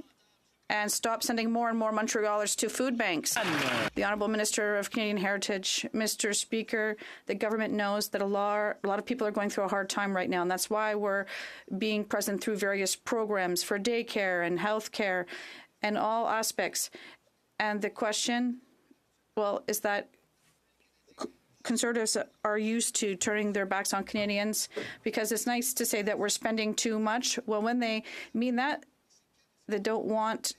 and stop sending more and more Montrealers to food banks? The Honourable Minister of Canadian Heritage, Mr. Speaker, the government knows that a lot of people are going through a hard time right now, and that's why we're being present through various programs for daycare and health care and all aspects. And the question, well, is that Conservatives are used to turning their backs on Canadians, because it's nice to say that we're spending too much. Well, when they mean that, they don't want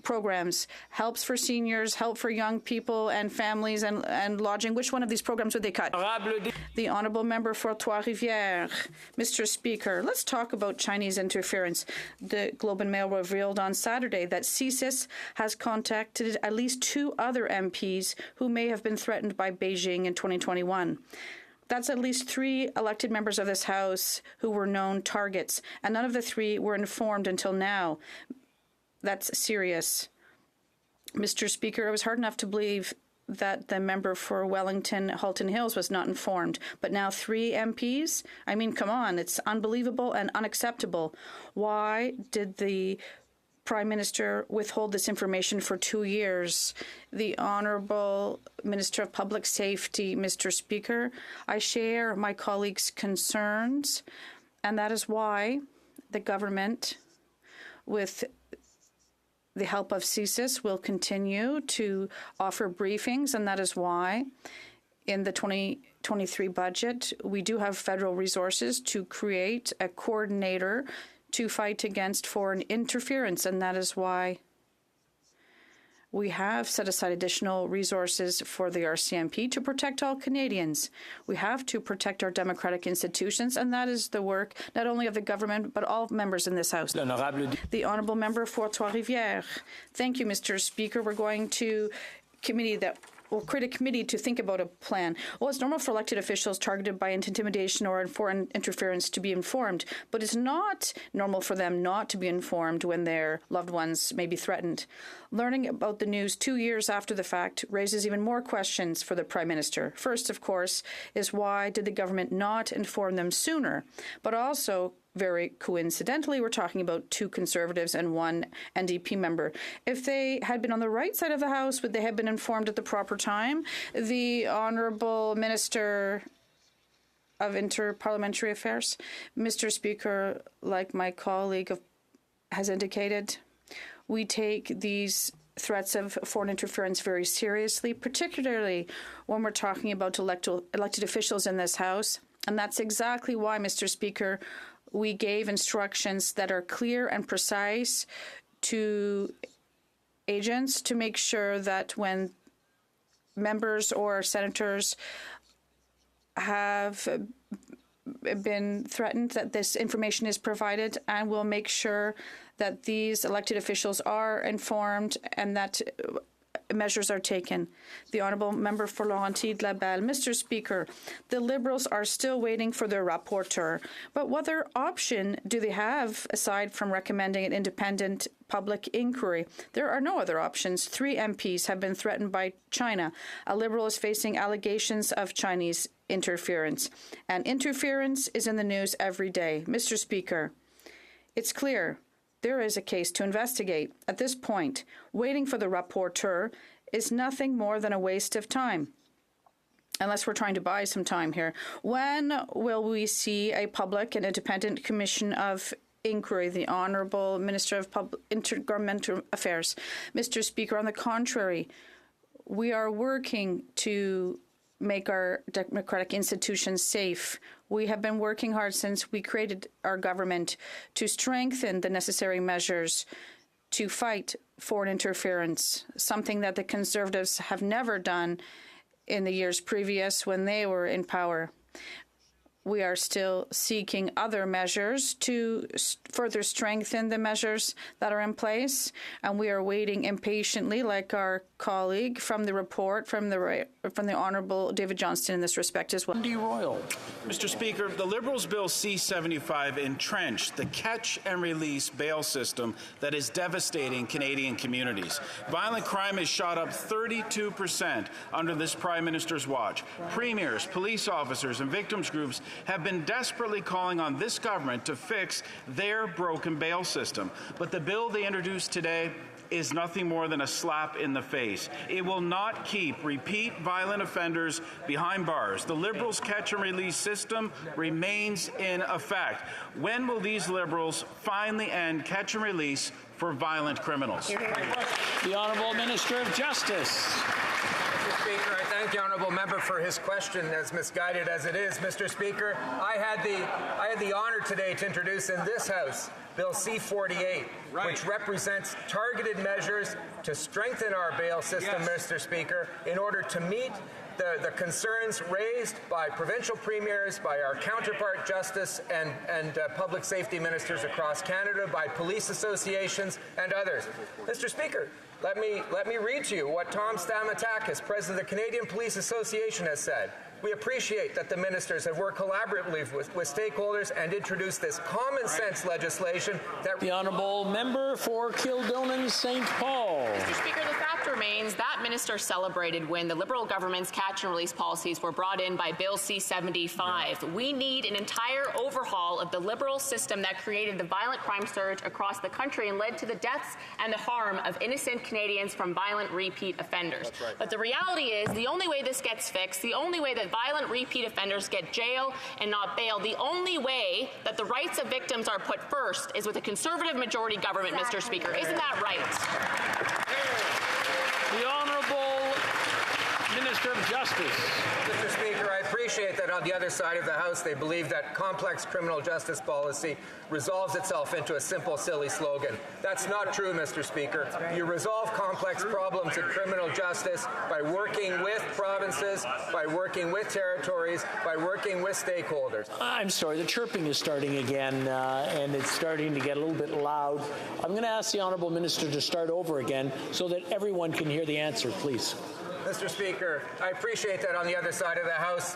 programs, helps for seniors, help for young people and families, and lodging. Which one of these programs would they cut? The honourable member for Trois-Rivières. Mr. Speaker, let's talk about Chinese interference. The Globe and Mail revealed on Saturday that CSIS has contacted at least 2 other MPs who may have been threatened by Beijing in 2021. That's at least 3 elected members of this House who were known targets, and none of the 3 were informed until now. That's serious. Mr. Speaker, it was hard enough to believe that the member for Wellington Halton Hills was not informed, but now 3 MPs? I mean, come on, it's unbelievable and unacceptable. Why did the Prime Minister withhold this information for 2 years? The Honourable Minister of Public Safety, Mr. Speaker, I share my colleagues' concerns, and that is why the government, with the help of CSIS, will continue to offer briefings, and that is why in the 2023 budget we do have federal resources to create a coordinator to fight against foreign interference, and that is why we have set aside additional resources for the RCMP to protect all Canadians. We have to protect our democratic institutions, and that is the work not only of the government but all members in this House. The honourable member for Trois-Rivières. Thank you, Mr. Speaker. We're going to committee that will create a committee to think about a plan. Well, it's normal for elected officials targeted by intimidation or foreign interference to be informed, but it's not normal for them not to be informed when their loved ones may be threatened. Learning about the news 2 years after the fact raises even more questions for the Prime Minister. First, of course, is why did the government not inform them sooner? But also, very coincidentally, we're talking about 2 Conservatives and 1 NDP member. If they had been on the right side of the House, would they have been informed at the proper time? The Honourable Minister of Interparliamentary Affairs. Mr. Speaker, like my colleague has indicated, we take these threats of foreign interference very seriously, particularly when we're talking about elected officials in this House. And that's exactly why, Mr. Speaker, we gave instructions that are clear and precise to agents to make sure that when members or senators have been threatened, that this information is provided, and we'll make sure that these elected officials are informed and that measures are taken. The Honourable Member for Laurentides-Labelle. Mr. Speaker, the Liberals are still waiting for their rapporteur. But what other option do they have aside from recommending an independent public inquiry? There are no other options. 3 MPs have been threatened by China. A Liberal is facing allegations of Chinese interference. And interference is in the news every day. Mr. Speaker, it's clear there is a case to investigate. At this point, waiting for the rapporteur is nothing more than a waste of time. Unless we're trying to buy some time here. When will we see a public and independent commission of inquiry? The Honourable Minister of Intergovernmental Affairs. Mr. Speaker, on the contrary, we are working to make our democratic institutions safe. We have been working hard since we created our government to strengthen the necessary measures to fight foreign interference, something that the Conservatives have never done in the years previous when they were in power. We are still seeking other measures to further strengthen the measures that are in place, and we are waiting impatiently, like our colleague, from the report from the Honourable David Johnston in this respect as well. Andy Royal. Mr. Speaker, the Liberals' Bill C-75 entrenched the catch-and-release bail system that is devastating Canadian communities. Violent crime has shot up 32% under this Prime Minister's watch. Premiers, police officers, and victims groups have been desperately calling on this government to fix their broken bail system. But the bill they introduced today is nothing more than a slap in the face. It will not keep repeat violent offenders behind bars. The Liberals' catch-and-release system remains in effect. When will these Liberals finally end catch-and-release for violent criminals? The Honourable Minister of Justice. Mr. Speaker, I thank the honourable member for his question, as misguided as it is. Mr. Speaker, I had the honour today to introduce in this House Bill C-48, which represents targeted measures to strengthen our bail system, Mr. Speaker, in order to meet the concerns raised by provincial premiers, by our counterpart justice and public safety ministers across Canada, by police associations and others. Mr. Speaker, let me read to you what Tom Stamatakis, President of the Canadian Police Association, has said. We appreciate that the ministers have worked collaboratively with stakeholders and introduced this common sense legislation that... The Honourable Member for Kildonan St. Paul. Mr. Speaker, the fact remains that minister celebrated when the Liberal government's catch-and-release policies were brought in by Bill C-75. Yeah. We need an entire overhaul of the Liberal system that created the violent crime surge across the country and led to the deaths and the harm of innocent Canadians from violent repeat offenders. Right. But the reality is the only way this gets fixed, the only way that violent repeat offenders get jail and not bail, the only way that the rights of victims are put first is with a Conservative majority government, Mr. Speaker. Isn't that right? The Honourable Minister of Justice. Mr. Speaker, I appreciate that on the other side of the House they believe that complex criminal justice policy resolves itself into a simple, silly slogan. That's not true, Mr. Speaker. You resolve complex problems in criminal justice by working with provinces, by working with territories, by working with stakeholders. I'm sorry, the chirping is starting again, and it's starting to get a little bit loud. I'm going to ask the Honourable Minister to start over again so that everyone can hear the answer, please. Mr. Speaker, I appreciate that on the other side of the House,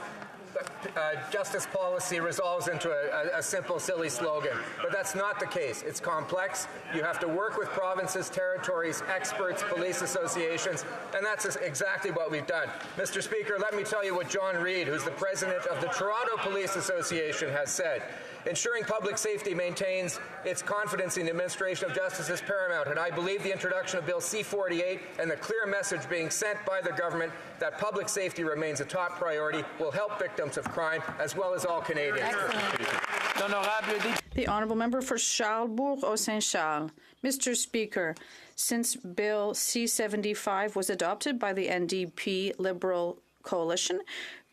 justice policy resolves into a simple, silly slogan. But that's not the case. It's complex. You have to work with provinces, territories, experts, police associations, and that's exactly what we've done. Mr. Speaker, let me tell you what John Reid, who's the president of the Toronto Police Association, has said. Ensuring public safety maintains its confidence in the administration of justice is paramount, and I believe the introduction of Bill C-48 and the clear message being sent by the government that public safety remains a top priority will help victims of crime as well as all Canadians. The Honourable Member for Charlesbourg-Saint-Charles. Mr. Speaker, since Bill C-75 was adopted by the NDP Liberal coalition,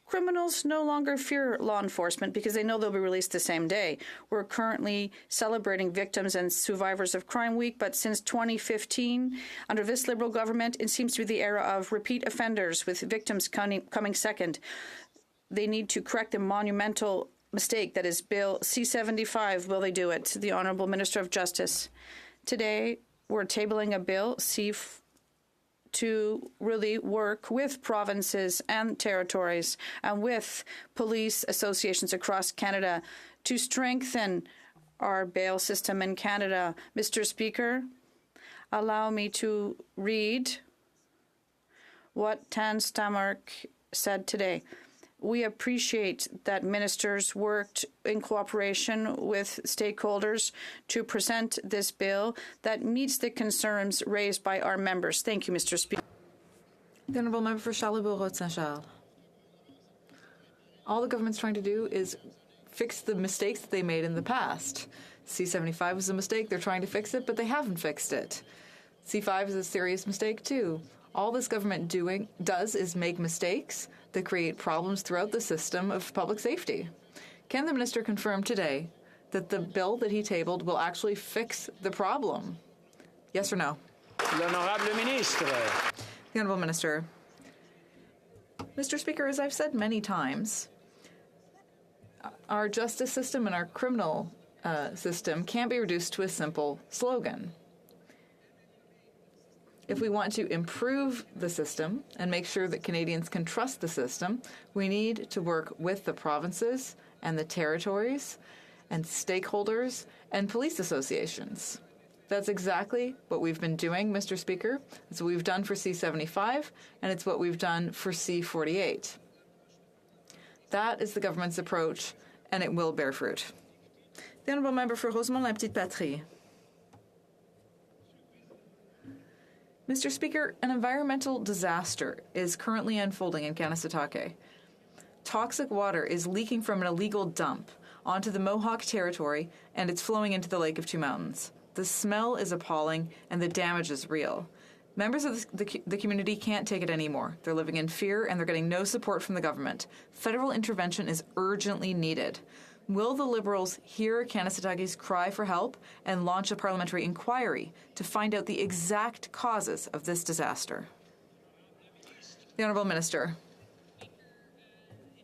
criminals no longer fear law enforcement because they know they'll be released the same day. We're currently celebrating Victims and Survivors of Crime Week, but since 2015, under this Liberal government, it seems to be the era of repeat offenders, with victims coming second. They need to correct the monumental mistake that is Bill C-75. Will they do it? The Honourable Minister of Justice. Today, we're tabling a bill to really work with provinces and territories and with police associations across Canada to strengthen our bail system in Canada. Mr. Speaker, allow me to read what Tan Stammark said today. We appreciate that ministers worked in cooperation with stakeholders to present this bill that meets the concerns raised by our members. Thank you, Mr. Speaker. The Honourable Member for Charlesbourg-Saint-Charles. All the government's trying to do is fix the mistakes that they made in the past. C-75 was a mistake. They're trying to fix it, but they haven't fixed it. C-5 is a serious mistake, too. All this government does is make mistakes that create problems throughout the system of public safety. Can the minister confirm today that the bill that he tabled will actually fix the problem? Yes or no? L'Honorable Ministre. The Honourable Minister. Mr. Speaker, as I've said many times, our justice system and our criminal system can't be reduced to a simple slogan. If we want to improve the system and make sure that Canadians can trust the system, we need to work with the provinces and the territories and stakeholders and police associations. That's exactly what we've been doing, Mr. Speaker. It's what we've done for C-75, and it's what we've done for C-48. That is the government's approach, and it will bear fruit. The Honourable Member for Rosemont-la-Petite-Patrie. Mr. Speaker, an environmental disaster is currently unfolding in Kanesatake. Toxic water is leaking from an illegal dump onto the Mohawk territory, and it's flowing into the Lake of Two Mountains. The smell is appalling, and the damage is real. Members of the community can't take it anymore. They're living in fear, and they're getting no support from the government. Federal intervention is urgently needed. Will the Liberals hear Kanesatake's cry for help and launch a parliamentary inquiry to find out the exact causes of this disaster? The Honourable Minister.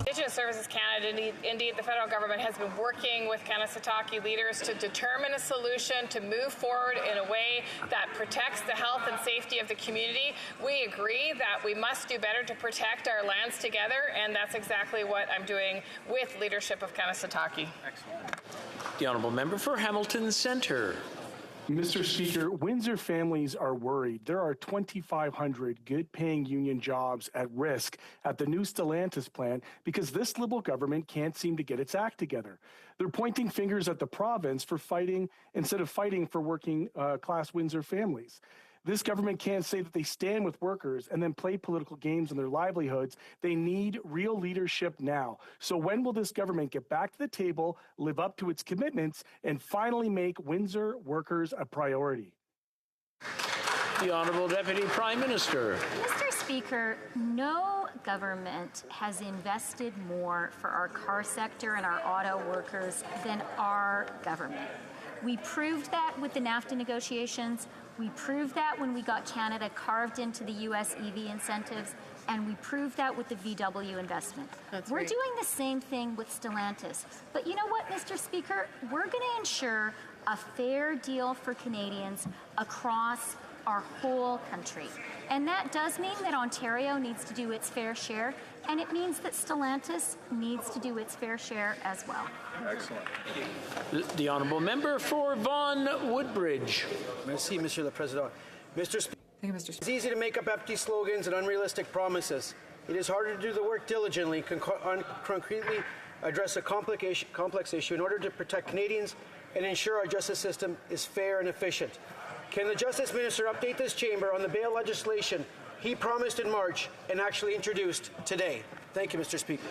Indigenous Services Canada, indeed the federal government, has been working with Kanesatake leaders to determine a solution to move forward in a way that protects the health and safety of the community. We agree that we must do better to protect our lands together, and that's exactly what I'm doing with leadership of Kanesatake. Excellent. The Honourable Member for Hamilton Centre. Mr. Speaker, Windsor families are worried. There are 2,500 good-paying union jobs at risk at the new Stellantis plant because this Liberal government can't seem to get its act together. They're pointing fingers at the province for fighting instead of fighting for working-class Windsor families. This government can't say that they stand with workers and then play political games on their livelihoods. They need real leadership now. So when will this government get back to the table, live up to its commitments, and finally make Windsor workers a priority? The Honourable Deputy Prime Minister. Mr. Speaker, no government has invested more for our car sector and our auto workers than our government. We proved that with the NAFTA negotiations. We proved that when we got Canada carved into the U.S. EV incentives, and we proved that with the VW investment. We're doing the same thing with Stellantis. But you know what, Mr. Speaker? We're going to ensure a fair deal for Canadians across our whole country. And that does mean that Ontario needs to do its fair share, and it means that Stellantis needs to do its fair share as well. Excellent. The Honourable Member for Vaughan Woodbridge. Merci, Monsieur le Président. Mr. Speaker, it's easy to make up empty slogans and unrealistic promises. It is harder to do the work diligently, concretely address a complex issue in order to protect Canadians and ensure our justice system is fair and efficient. Can the Justice Minister update this chamber on the bail legislation he promised in March and actually introduced today? Thank you, Mr. Speaker.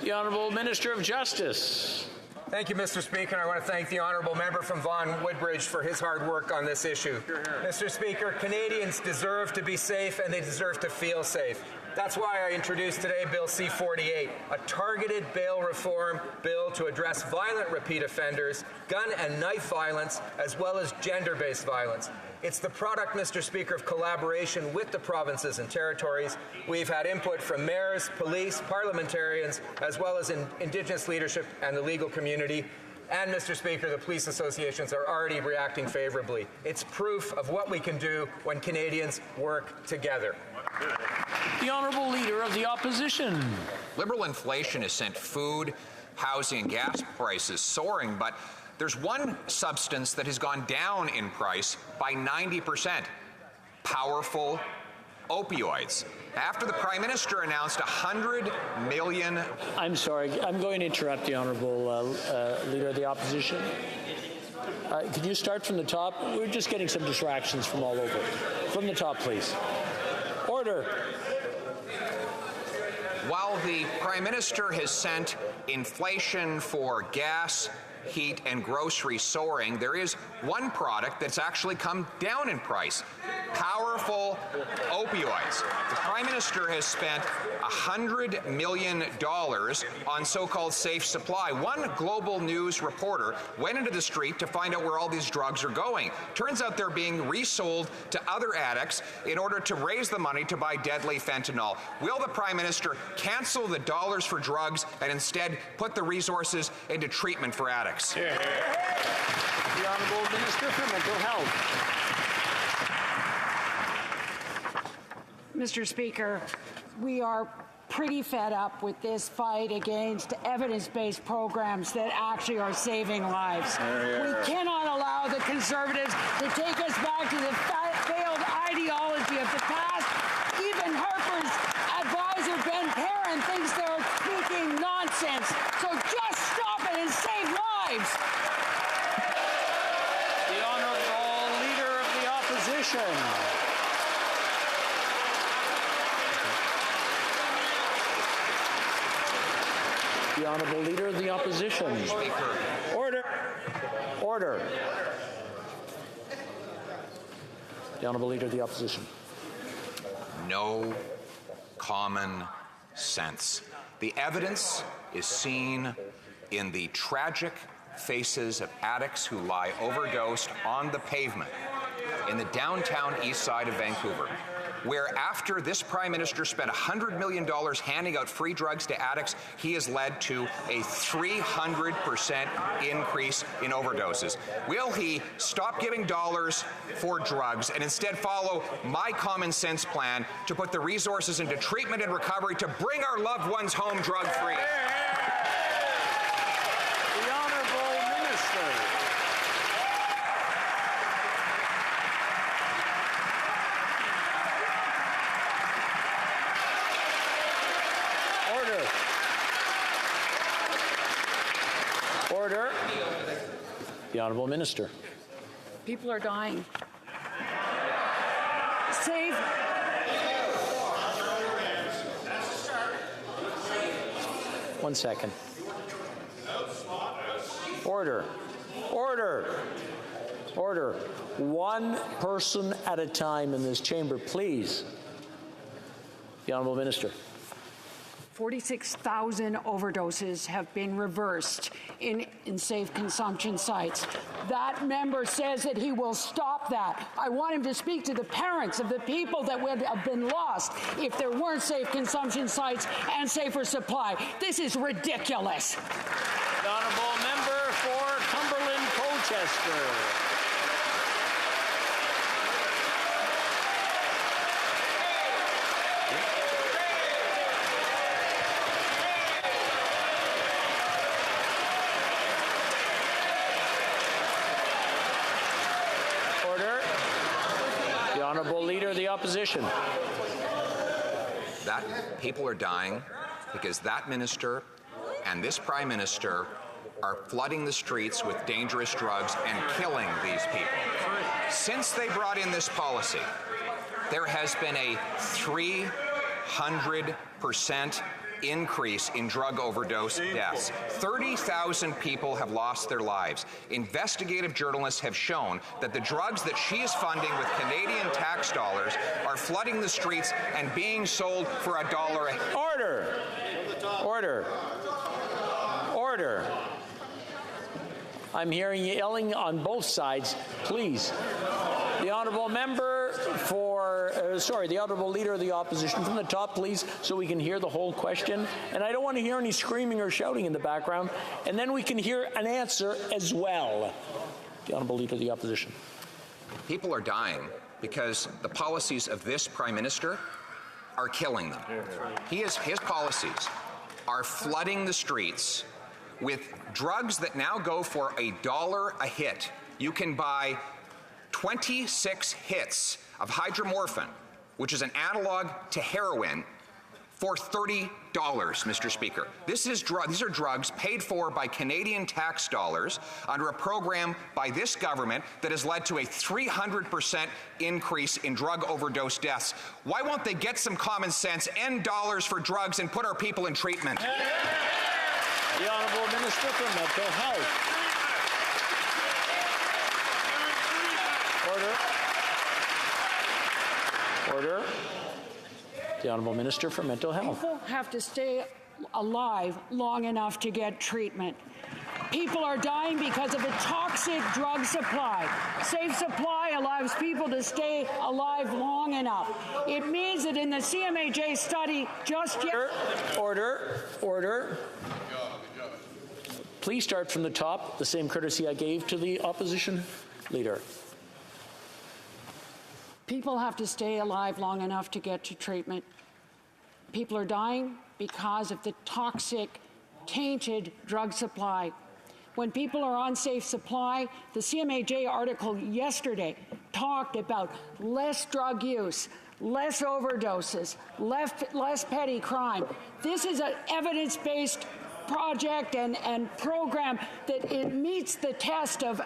The Honourable Minister of Justice. Thank you, Mr. Speaker. I want to thank the honourable member from Vaughan Woodbridge for his hard work on this issue. Mr. Speaker, Canadians deserve to be safe and they deserve to feel safe. That's why I introduced today Bill C-48, a targeted bail reform bill to address violent repeat offenders, gun and knife violence, as well as gender-based violence. It's the product, Mr. Speaker, of collaboration with the provinces and territories. We've had input from mayors, police, parliamentarians, as well as Indigenous leadership and the legal community. And, Mr. Speaker, the police associations are already reacting favorably. It's proof of what we can do when Canadians work together. The Honourable Leader of the Opposition. Liberal inflation has sent food, housing, and gas prices soaring, but there's one substance that has gone down in price by 90%. Powerful opioids. After the Prime Minister announced $100 million... I'm sorry, I'm going to interrupt the Honourable Leader of the Opposition. Can you start from the top? We're just getting some distractions from all over. From the top, please. Order. While the Prime Minister has sent inflation for gas, heat, and groceries soaring, there is one product that's actually come down in price. Powerful opioids. The Prime Minister has spent $100 million on so-called safe supply. One Global News reporter went into the street to find out where all these drugs are going. Turns out they're being resold to other addicts in order to raise the money to buy deadly fentanyl. Will the Prime Minister cancel the dollars for drugs and instead put the resources into treatment for addicts? The Honourable Minister for Mental Health. Mr. Speaker, we are pretty fed up with this fight against evidence-based programs that actually are saving lives. We cannot allow the Conservatives to take us back to the failed ideology of the past. Even Harper's advisor, Ben Perrin, thinks they're speaking nonsense. So just stop it and save lives. The Honourable Leader of the Opposition. The Honourable Leader of the Opposition. Speaker. Order. Order. The Honourable Leader of the Opposition. No common sense. The evidence is seen in the tragic faces of addicts who lie overdosed on the pavement in the downtown east side of Vancouver, where after this Prime Minister spent $100 million handing out free drugs to addicts, he has led to a 300% increase in overdoses. Will he stop giving dollars for drugs and instead follow my common sense plan to put the resources into treatment and recovery to bring our loved ones home drug-free? The Honourable Minister. Order. The Honourable Minister. People are dying. Save. One second. Order. Order. Order. One person at a time in this chamber, please. The Honourable Minister. 46,000 overdoses have been reversed in safe consumption sites. That member says that he will stop that. I want him to speak to the parents of the people that would have been lost if there weren't safe consumption sites and safer supply. This is ridiculous. The Honourable Member for Cumberland Colchester. Honourable Leader of the Opposition. That people are dying because that minister and this Prime Minister are flooding the streets with dangerous drugs and killing these people. Since they brought in this policy, there has been a 300% increase in drug overdose deaths. 30,000 people have lost their lives. Investigative journalists have shown that the drugs that she is funding with Canadian tax dollars are flooding the streets and being sold for $1. Order. Order. Order. I'm hearing yelling on both sides. Please. The honourable member for, the honourable leader of the opposition from the top, please, so we can hear the whole question. And I don't want to hear any screaming or shouting in the background. And then we can hear an answer as well. The honourable leader of the opposition. People are dying because the policies of this Prime Minister are killing them. His policies are flooding the streets with drugs that now go for $1 a hit. You can buy 26 hits of hydromorphine, which is an analog to heroin, for $30, Mr. Speaker. These are drugs paid for by Canadian tax dollars under a program by this government that has led to a 300% increase in drug overdose deaths. Why won't they get some common sense, end dollars for drugs, and put our people in treatment? The Honourable Minister for Mental Health. Order. The Honourable Minister for Mental Health. People have to stay alive long enough to get treatment. People are dying because of a toxic drug supply. Safe supply allows people to stay alive long enough. It means that in the CMAJ study just yet... Order. Please start from the top, the same courtesy I gave to the opposition leader. People have to stay alive long enough to get to treatment. People are dying because of the toxic, tainted drug supply. When people are on safe supply, the CMAJ article yesterday talked about less drug use, less overdoses, less petty crime. This is an evidence-based project and program that it meets the test of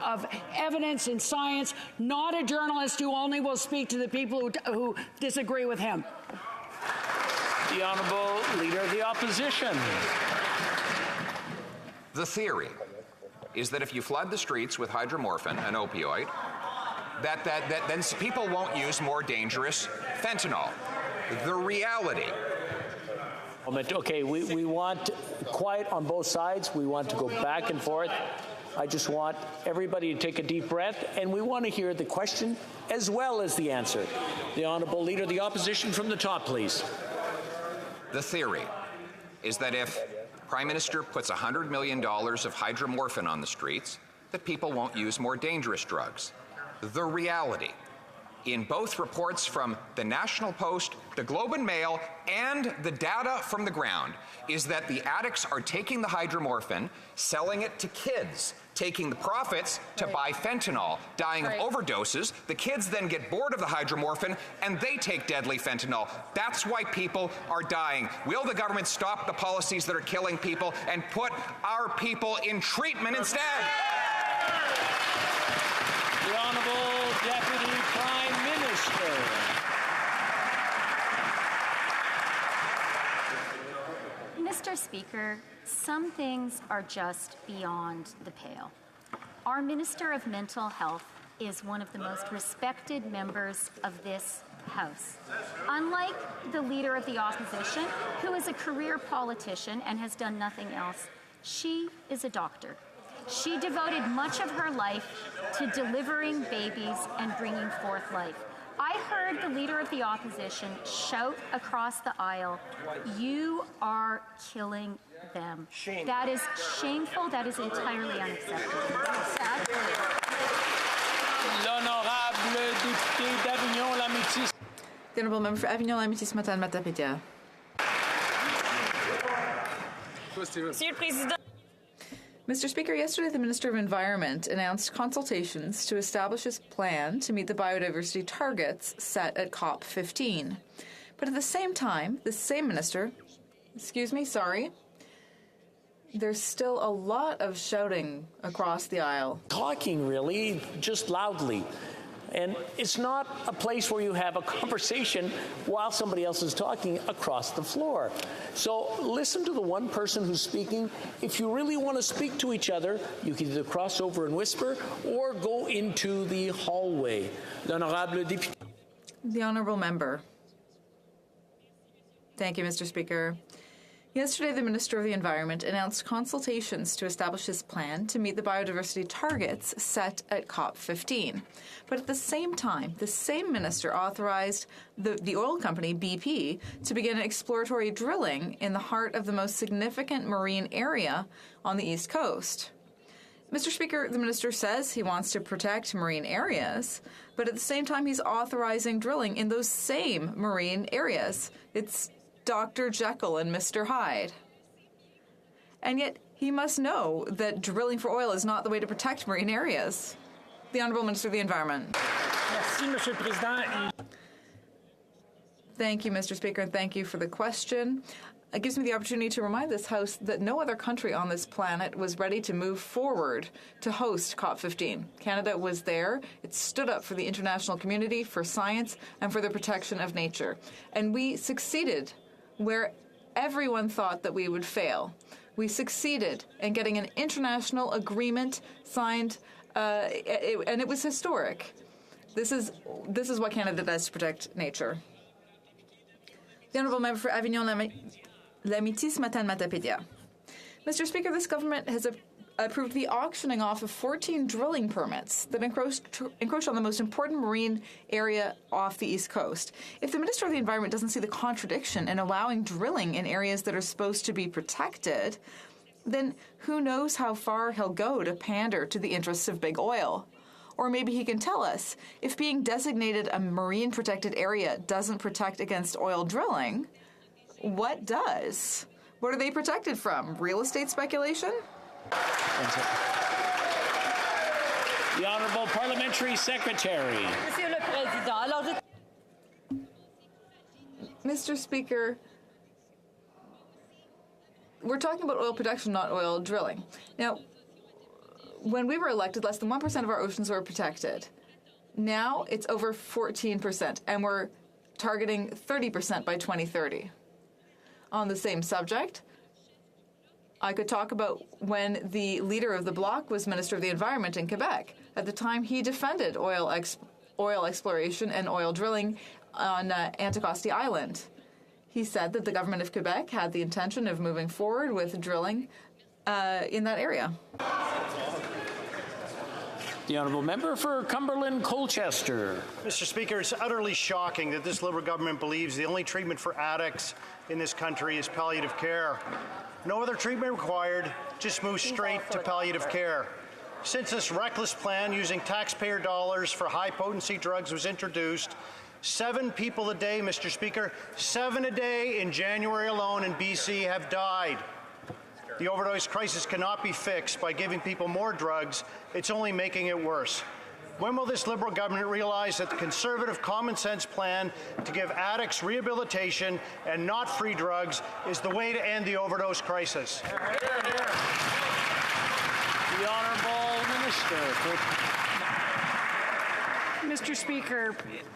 evidence and science, not a journalist who only will speak to the people who disagree with him. The Honourable Leader of the Opposition. The theory is that if you flood the streets with hydromorphine, an opioid, that then people won't use more dangerous fentanyl. The reality... Okay, we want quiet on both sides. We want to go back and forth. I just want everybody to take a deep breath, and we want to hear the question as well as the answer. The Honourable Leader of the Opposition from the top, please. The theory is that if Prime Minister puts $100 million of hydromorphine on the streets, that people won't use more dangerous drugs. The reality, in both reports from the National Post, the Globe and Mail, and the data from the ground, is that the addicts are taking the hydromorphine, selling it to kids, taking the profits to buy fentanyl, dying of overdoses. The kids then get bored of the hydromorphine, and they take deadly fentanyl. That's why people are dying. Will the government stop the policies that are killing people and put our people in treatment instead? The Honourable Deputy Prime Minister. Mr. Speaker, some things are just beyond the pale. Our Minister of Mental Health is one of the most respected members of this House. Unlike the Leader of the Opposition, who is a career politician and has done nothing else, she is a doctor. She devoted much of her life to delivering babies and bringing forth life. I heard the Leader of the Opposition shout across the aisle, "You are killing them." Shame. That is shameful. That is entirely unacceptable. L'honorable député d'Avignon-Lamétis. The Honourable Member for Avignon-Lamétis Matane-Matapédia. Monsieur le Président. Mr. Speaker, yesterday the Minister of Environment announced consultations to establish his plan to meet the biodiversity targets set at COP15. But at the same time, the same minister, There's still a lot of shouting across the aisle. Talking, really, just loudly. And it's not a place where you have a conversation while somebody else is talking across the floor. So listen to the one person who's speaking. If you really want to speak to each other, you can either cross over and whisper or go into the hallway. The Honourable Member. Thank you, Mr. Speaker. Yesterday, the Minister of the Environment announced consultations to establish his plan to meet the biodiversity targets set at COP15. But at the same time, the same minister authorized the oil company, BP, to begin exploratory drilling in the heart of the most significant marine area on the East Coast. Mr. Speaker, the minister says he wants to protect marine areas, but at the same time, he's authorizing drilling in those same marine areas. It's Dr. Jekyll and Mr. Hyde. And yet, he must know that drilling for oil is not the way to protect marine areas. The Honourable Minister of the Environment. Thank you, Mr. Speaker, and thank you for the question. It gives me the opportunity to remind this House that no other country on this planet was ready to move forward to host COP15. Canada was there. It stood up for the international community, for science, and for the protection of nature. And we succeeded where everyone thought that we would fail. We succeeded in getting an international agreement signed, and it was historic. This is what Canada does to protect nature. The Honourable Member for Avignon-Lamitis, Matane-Matapédia. Mr. Speaker, this government has approved the auctioning off of 14 drilling permits that encroach on the most important marine area off the East Coast. If the Minister of the Environment doesn't see the contradiction in allowing drilling in areas that are supposed to be protected, then who knows how far he'll go to pander to the interests of big oil. Or maybe he can tell us, if being designated a marine protected area doesn't protect against oil drilling, what does? What are they protected from? Real estate speculation? The Honourable Parliamentary Secretary. Mr. Speaker, we're talking about oil production, not oil drilling. Now, when we were elected, less than 1% of our oceans were protected. Now it's over 14%, and we're targeting 30% by 2030. On the same subject, I could talk about when the leader of the bloc was Minister of the Environment in Quebec. At the time, he defended oil exploration and oil drilling on Anticosti Island. He said that the government of Quebec had the intention of moving forward with drilling in that area. The Honourable Member for Cumberland-Colchester. Mr. Speaker, it's utterly shocking that this Liberal government believes the only treatment for addicts in this country is palliative care. No other treatment required, just move straight to palliative care. Since this reckless plan using taxpayer dollars for high-potency drugs was introduced, 7 people a day, Mr. Speaker, 7 a day in January alone in BC have died. The overdose crisis cannot be fixed by giving people more drugs. It's only making it worse. When will this Liberal government realize that the Conservative common sense plan to give addicts rehabilitation and not free drugs is the way to end the overdose crisis? The Honourable Minister. Mr. Speaker,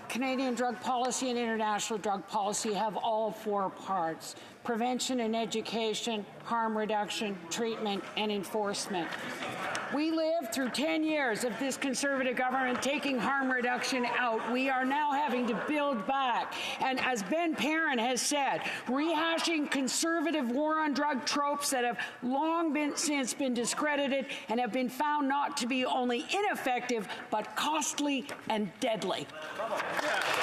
Canadian drug policy and international drug policy have all 4 parts: prevention and education, harm reduction, treatment, and enforcement. We lived through 10 years of this Conservative government taking harm reduction out. We are now having to build back. And as Ben Perrin has said, rehashing Conservative war on drug tropes that have long since been discredited and have been found not to be only ineffective, but costly and deadly.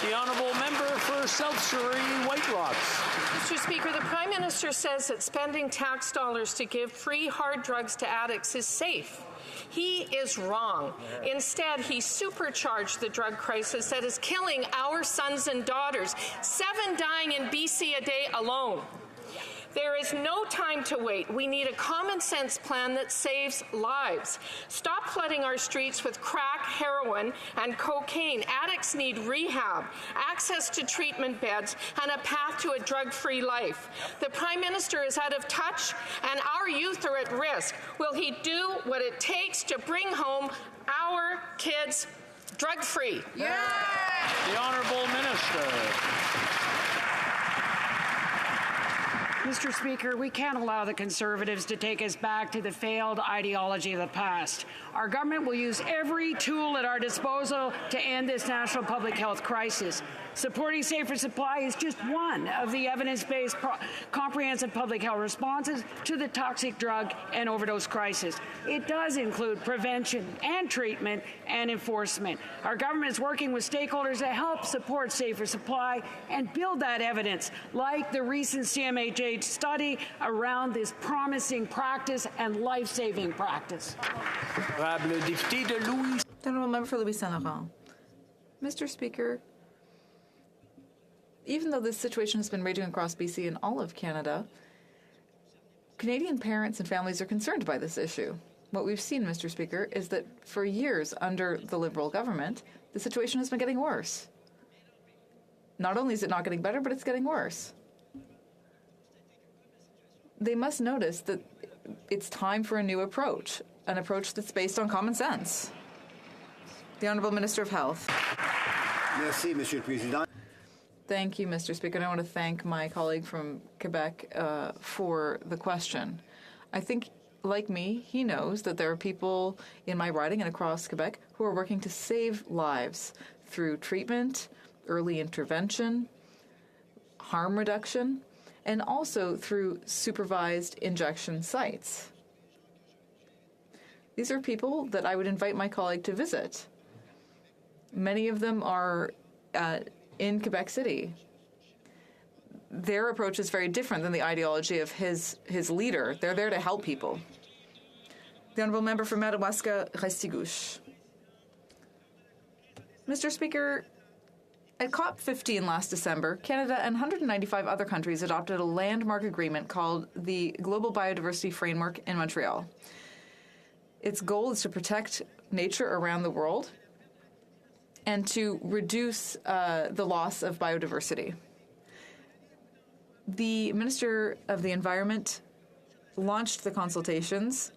The Honourable Member for South Surrey, White Rocks. Mr. Speaker, the Prime Minister says that spending tax dollars to give free hard drugs to addicts is safe. He is wrong. Instead, he supercharged the drug crisis that is killing our sons and daughters, 7 dying in BC a day alone. There is no time to wait. We need a common sense plan that saves lives. Stop flooding our streets with crack, heroin, and cocaine. Addicts need rehab, access to treatment beds, and a path to a drug-free life. The Prime Minister is out of touch, and our youth are at risk. Will he do what it takes to bring home our kids drug-free? Yeah. The Honourable Minister. Mr. Speaker, we can't allow the Conservatives to take us back to the failed ideology of the past. Our government will use every tool at our disposal to end this national public health crisis. Supporting safer supply is just one of the evidence-based comprehensive public health responses to the toxic drug and overdose crisis. It does include prevention and treatment and enforcement. Our government is working with stakeholders to help support safer supply and build that evidence, like the recent CMHA study around this promising practice and life-saving practice. The Honourable Member for Louis Saint Laurent. Mr. Speaker, even though this situation has been raging across BC and all of Canada, Canadian parents and families are concerned by this issue. What we've seen, Mr. Speaker, is that for years under the Liberal government, the situation has been getting worse. Not only is it not getting better, but it's getting worse. They must notice that it's time for a new approach, an approach that's based on common sense. The Honourable Minister of Health. Merci, Monsieur le Président. Thank you, Mr. Speaker. And I want to thank my colleague from Quebec for the question. I think, like me, he knows that there are people in my riding and across Quebec who are working to save lives through treatment, early intervention, harm reduction, and also through supervised injection sites. These are people that I would invite my colleague to visit. Many of them are in Quebec City. Their approach is very different than the ideology of his leader. They're there to help people. The Honourable Member for Madawaska-Restigouche. Mr. Speaker, at COP15 last December, Canada and 195 other countries adopted a landmark agreement called the Global Biodiversity Framework in Montreal. Its goal is to protect nature around the world and to reduce the loss of biodiversity. The Minister of the Environment launched the consultations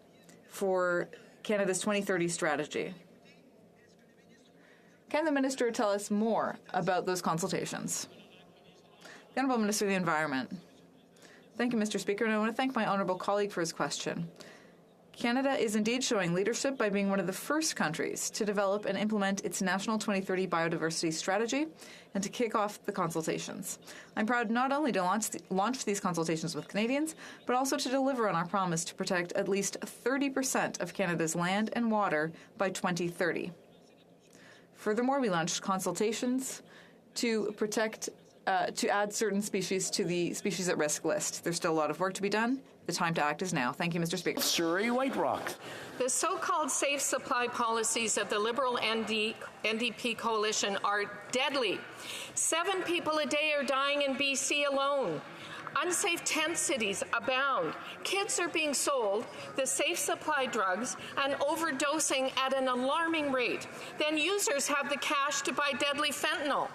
for Canada's 2030 strategy. Can the Minister tell us more about those consultations? The Honourable Minister of the Environment. Thank you, Mr. Speaker, and I want to thank my honourable colleague for his question. Canada is indeed showing leadership by being one of the first countries to develop and implement its national 2030 biodiversity strategy and to kick off the consultations. I'm proud not only to launch these consultations with Canadians, but also to deliver on our promise to protect at least 30% of Canada's land and water by 2030. Furthermore, we launched consultations to add certain species to the species at risk list. There's still a lot of work to be done. The time to act is now. Thank you, Mr. Speaker. Surrey White Rock. The so-called safe supply policies of the Liberal NDP coalition are deadly. 7 people a day are dying in BC alone. Unsafe tent cities abound. Kids are being sold the safe supply drugs and overdosing at an alarming rate. Then users have the cash to buy deadly fentanyl.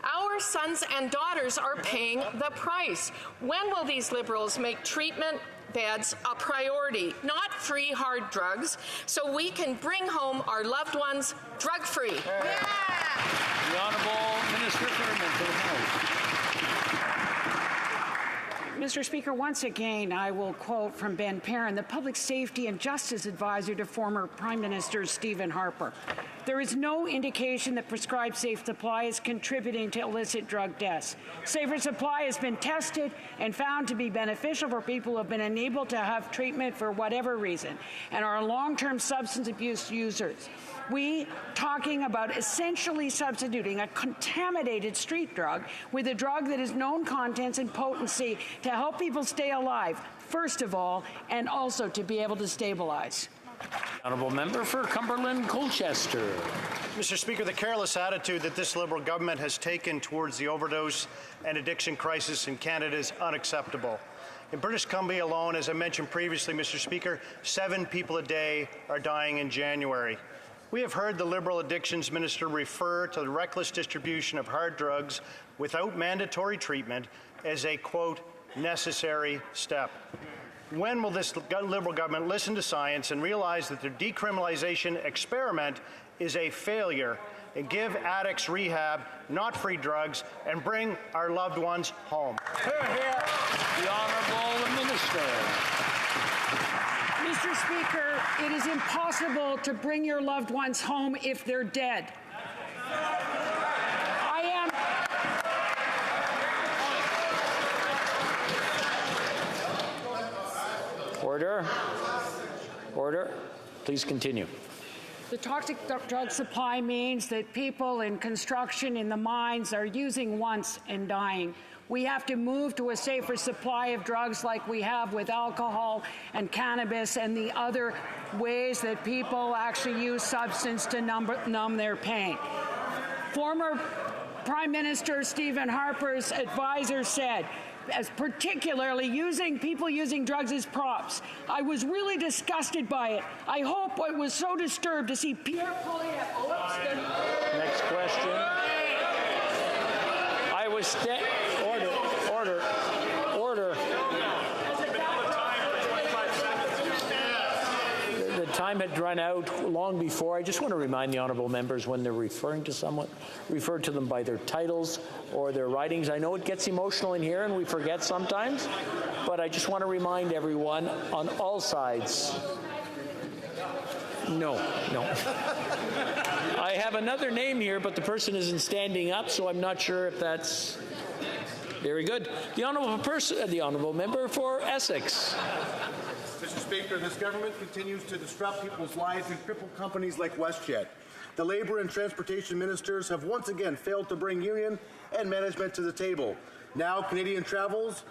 Our sons and daughters are paying the price. When will these Liberals make treatment beds a priority, not free hard drugs, so we can bring home our loved ones drug-free? Yeah. The Honourable Minister for Mental Health. Mr. Speaker, once again, I will quote from Ben Perrin, the Public Safety and Justice Advisor to former Prime Minister Stephen Harper. There is no indication that prescribed safe supply is contributing to illicit drug deaths. Safer supply has been tested and found to be beneficial for people who have been unable to have treatment for whatever reason and are long-term substance abuse users. We talking about essentially substituting a contaminated street drug with a drug that has known contents and potency to help people stay alive, first of all, and also to be able to stabilize. Honourable Member for Cumberland Colchester. Mr. Speaker, the careless attitude that this Liberal government has taken towards the overdose and addiction crisis in Canada is unacceptable. In British Columbia alone, as I mentioned previously, Mr. Speaker, 7 people a day are dying in January. We have heard the Liberal Addictions Minister refer to the reckless distribution of hard drugs without mandatory treatment as a, quote, necessary step. When will this Liberal government listen to science and realize that their decriminalization experiment is a failure and give addicts rehab, not free drugs, and bring our loved ones home? Hear, hear. The Honourable Minister. Mr. Speaker, it is impossible to bring your loved ones home if they're dead. Order. Order. Please continue. The toxic drug supply means that people in construction, in the mines, are using once and dying. We have to move to a safer supply of drugs like we have with alcohol and cannabis and the other ways that people actually use substance to numb their pain. Former Prime Minister Stephen Harper's advisor said, as particularly people using drugs as props. I was really disgusted by it. I hope I was so disturbed to see Pierre Poilievre. Next question. I was order. The time had run out long before. I just want to remind the honourable members when they're referring to someone, refer to them by their titles or their writings. I know it gets emotional in here and we forget sometimes, but I just want to remind everyone on all sides. No. I have another name here, but the person isn't standing up, so I'm not sure if that's very good. The honourable member for Essex. Mr. Speaker, this government continues to disrupt people's lives and cripple companies like WestJet. The Labour and Transportation Ministers have once again failed to bring union and management to the table. Now Canadian travelers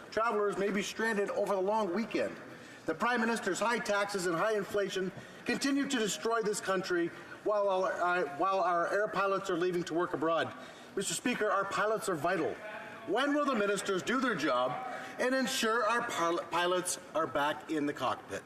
may be stranded over the long weekend. The Prime Minister's high taxes and high inflation continue to destroy this country while our air pilots are leaving to work abroad. Mr. Speaker, our pilots are vital. When will the ministers do their job and ensure our pilots are back in the cockpit?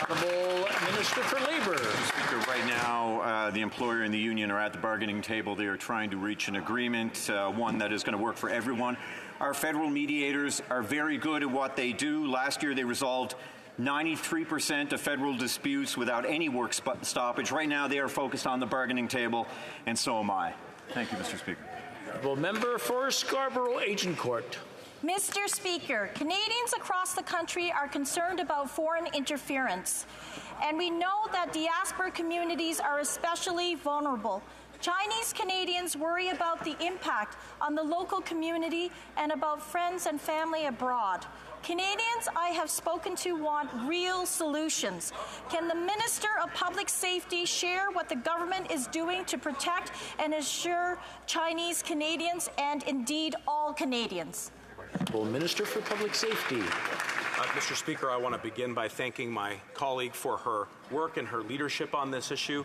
Honourable Minister for Labour. Speaker, right now the employer and the union are at the bargaining table. They are trying to reach an agreement, one that is going to work for everyone. Our federal mediators are very good at what they do. Last year they resolved 93% of federal disputes without any work stoppage. Right now they are focused on the bargaining table, and so am I. Thank you, Mr. Speaker. Honourable Member for Scarborough Agincourt. Mr. Speaker, Canadians across the country are concerned about foreign interference, and we know that diaspora communities are especially vulnerable. Chinese Canadians worry about the impact on the local community and about friends and family abroad. Canadians I have spoken to want real solutions. Can the Minister of Public Safety share what the government is doing to protect and assure Chinese Canadians and indeed all Canadians? Minister for Public Safety. Mr. Speaker, I want to begin by thanking my colleague for her work and her leadership on this issue.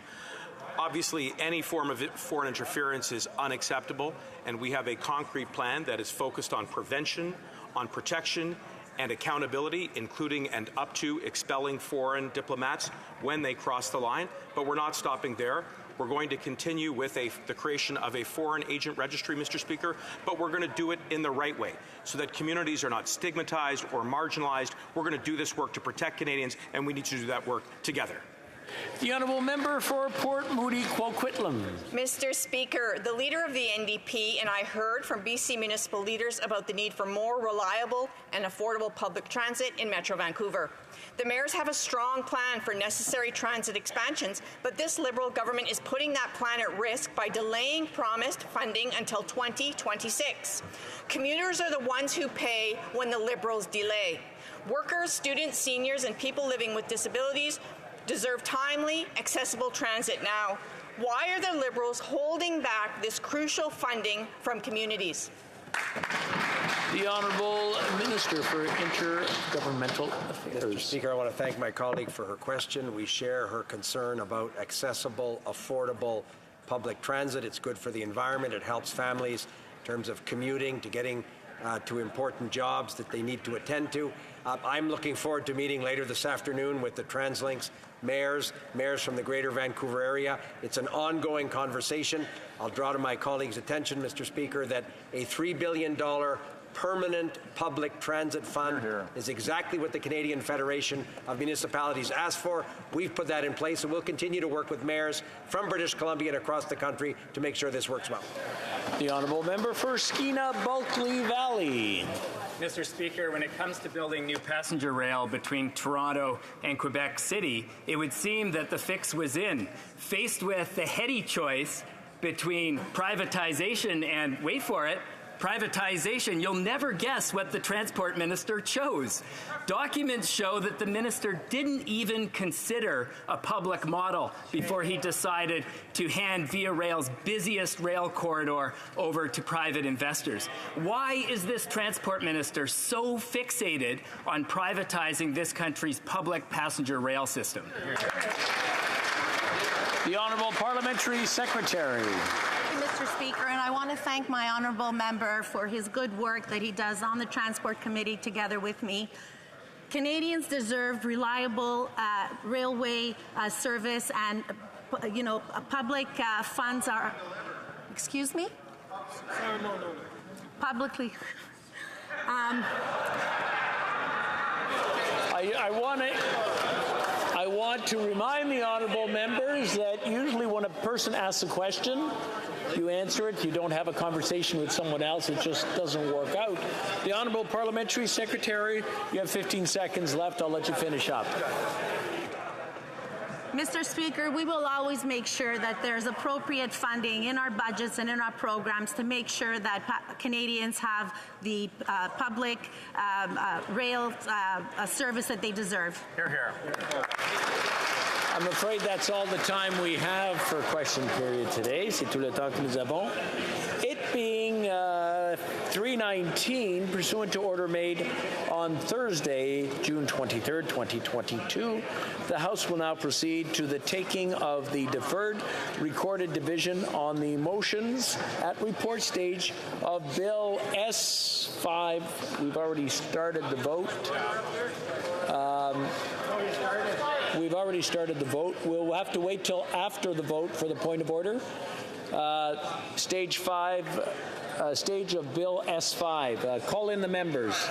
Obviously, any form of foreign interference is unacceptable, and we have a concrete plan that is focused on prevention, on protection, and accountability, including and up to expelling foreign diplomats when they cross the line. But we're not stopping there. We're going to continue with the creation of a foreign agent registry, Mr. Speaker, but we're going to do it in the right way so that communities are not stigmatized or marginalized. We're going to do this work to protect Canadians, and we need to do that work together. The honourable member for Port Moody Coquitlam. Mr. Speaker, the leader of the NDP and I heard from BC municipal leaders about the need for more reliable and affordable public transit in Metro Vancouver. The mayors have a strong plan for necessary transit expansions, but this Liberal government is putting that plan at risk by delaying promised funding until 2026. Commuters are the ones who pay when the Liberals delay. Workers, students, seniors, and people living with disabilities deserve timely, accessible transit now. Why are the Liberals holding back this crucial funding from communities? The Honourable Minister for Intergovernmental Affairs. Mr. Speaker, I want to thank my colleague for her question. We share her concern about accessible, affordable public transit. It's good for the environment. It helps families in terms of commuting, to getting to important jobs that they need to attend to. I'm looking forward to meeting later this afternoon with the TransLinks mayors from the Greater Vancouver area. It's an ongoing conversation. I'll draw to my colleagues' attention, Mr. Speaker, that a $3 billion permanent public transit fund is exactly what the Canadian Federation of Municipalities asked for. We've put that in place, and we'll continue to work with mayors from British Columbia and across the country to make sure this works well. The honourable member for Skeena-Bulkley Valley. Mr. Speaker, when it comes to building new passenger rail between Toronto and Quebec City, it would seem that the fix was in. Faced with the heady choice between privatization and, wait for it, privatization, you'll never guess what the transport minister chose. Documents show that the minister didn't even consider a public model before he decided to hand Via Rail's busiest rail corridor over to private investors. Why is this transport minister so fixated on privatizing this country's public passenger rail system? The Honourable Parliamentary Secretary. Mr. Speaker, and I want to thank my honourable member for his good work that he does on the Transport Committee together with me. Canadians deserve reliable railway service, and public funds are. Excuse me? No. Publicly. I want to remind the honourable members that usually when a person asks a question, you answer it. You don't have a conversation with someone else. It just doesn't work out. The Honourable Parliamentary Secretary, you have 15 seconds left. I'll let you finish up. Mr. Speaker, we will always make sure that there's appropriate funding in our budgets and in our programs to make sure that Canadians have the public rail service that they deserve. Hear, hear. I'm afraid that's all the time we have for question period today. C'est tout le temps que nous avons. It being 3:19, pursuant to order made on Thursday, June 23rd, 2022, the House will now proceed to the taking of the deferred recorded division on the motions at report stage of Bill S5. We've already started the vote. We've already started the vote. We'll have to wait till after the vote for the point of order. Stage 5, stage of Bill S5. Call in the members.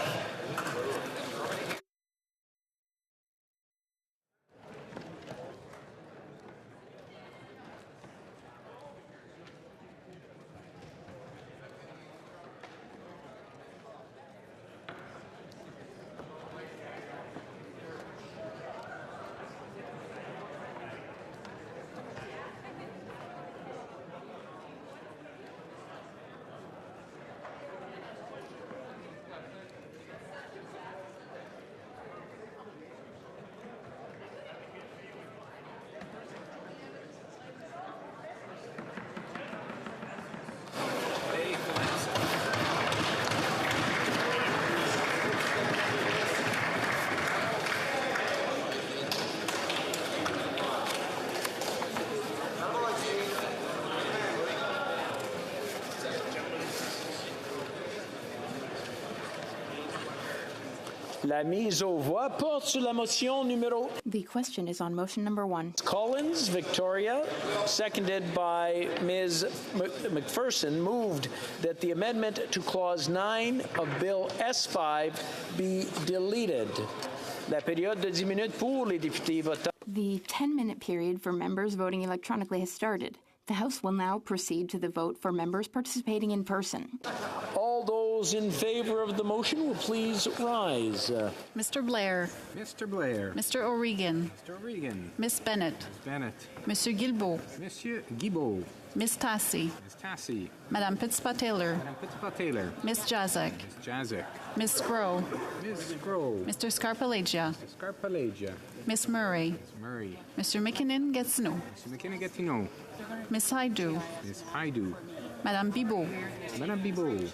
La mise aux voix porte sur la motion numéro. The question is on motion number 1. Collins, Victoria, seconded by Ms. McPherson, moved that the amendment to Clause 9 of Bill S5 be deleted. La période de 10 minutes pour les députés votants. The 10-minute period for members voting electronically has started. The House will now proceed to the vote for members participating in person. All those in favor of the motion will please rise. Mr. Blair. Mr. Blair. Mr. O'Regan. Mr. O'Regan. Miss Bennett. Ms. Bennett. Monsieur Guilbeault. Monsieur Guilbeault. Miss Tassi. Ms. Tassi. Madame Pittspa-Taylor. Madame Pittspa-Taylor. Miss Jazek. Ms. Jazek. Miss Groh. Ms. Groh. Mr. Scarpalegia. Mr. Scarpalegia. Miss Murray. Ms. Murray. Mr. McKinnon-Gatineau. Mr. McKinnon-Gatineau. Miss Haidu. Ms. Haidu. Madame Bibeau. Madame Bibeau.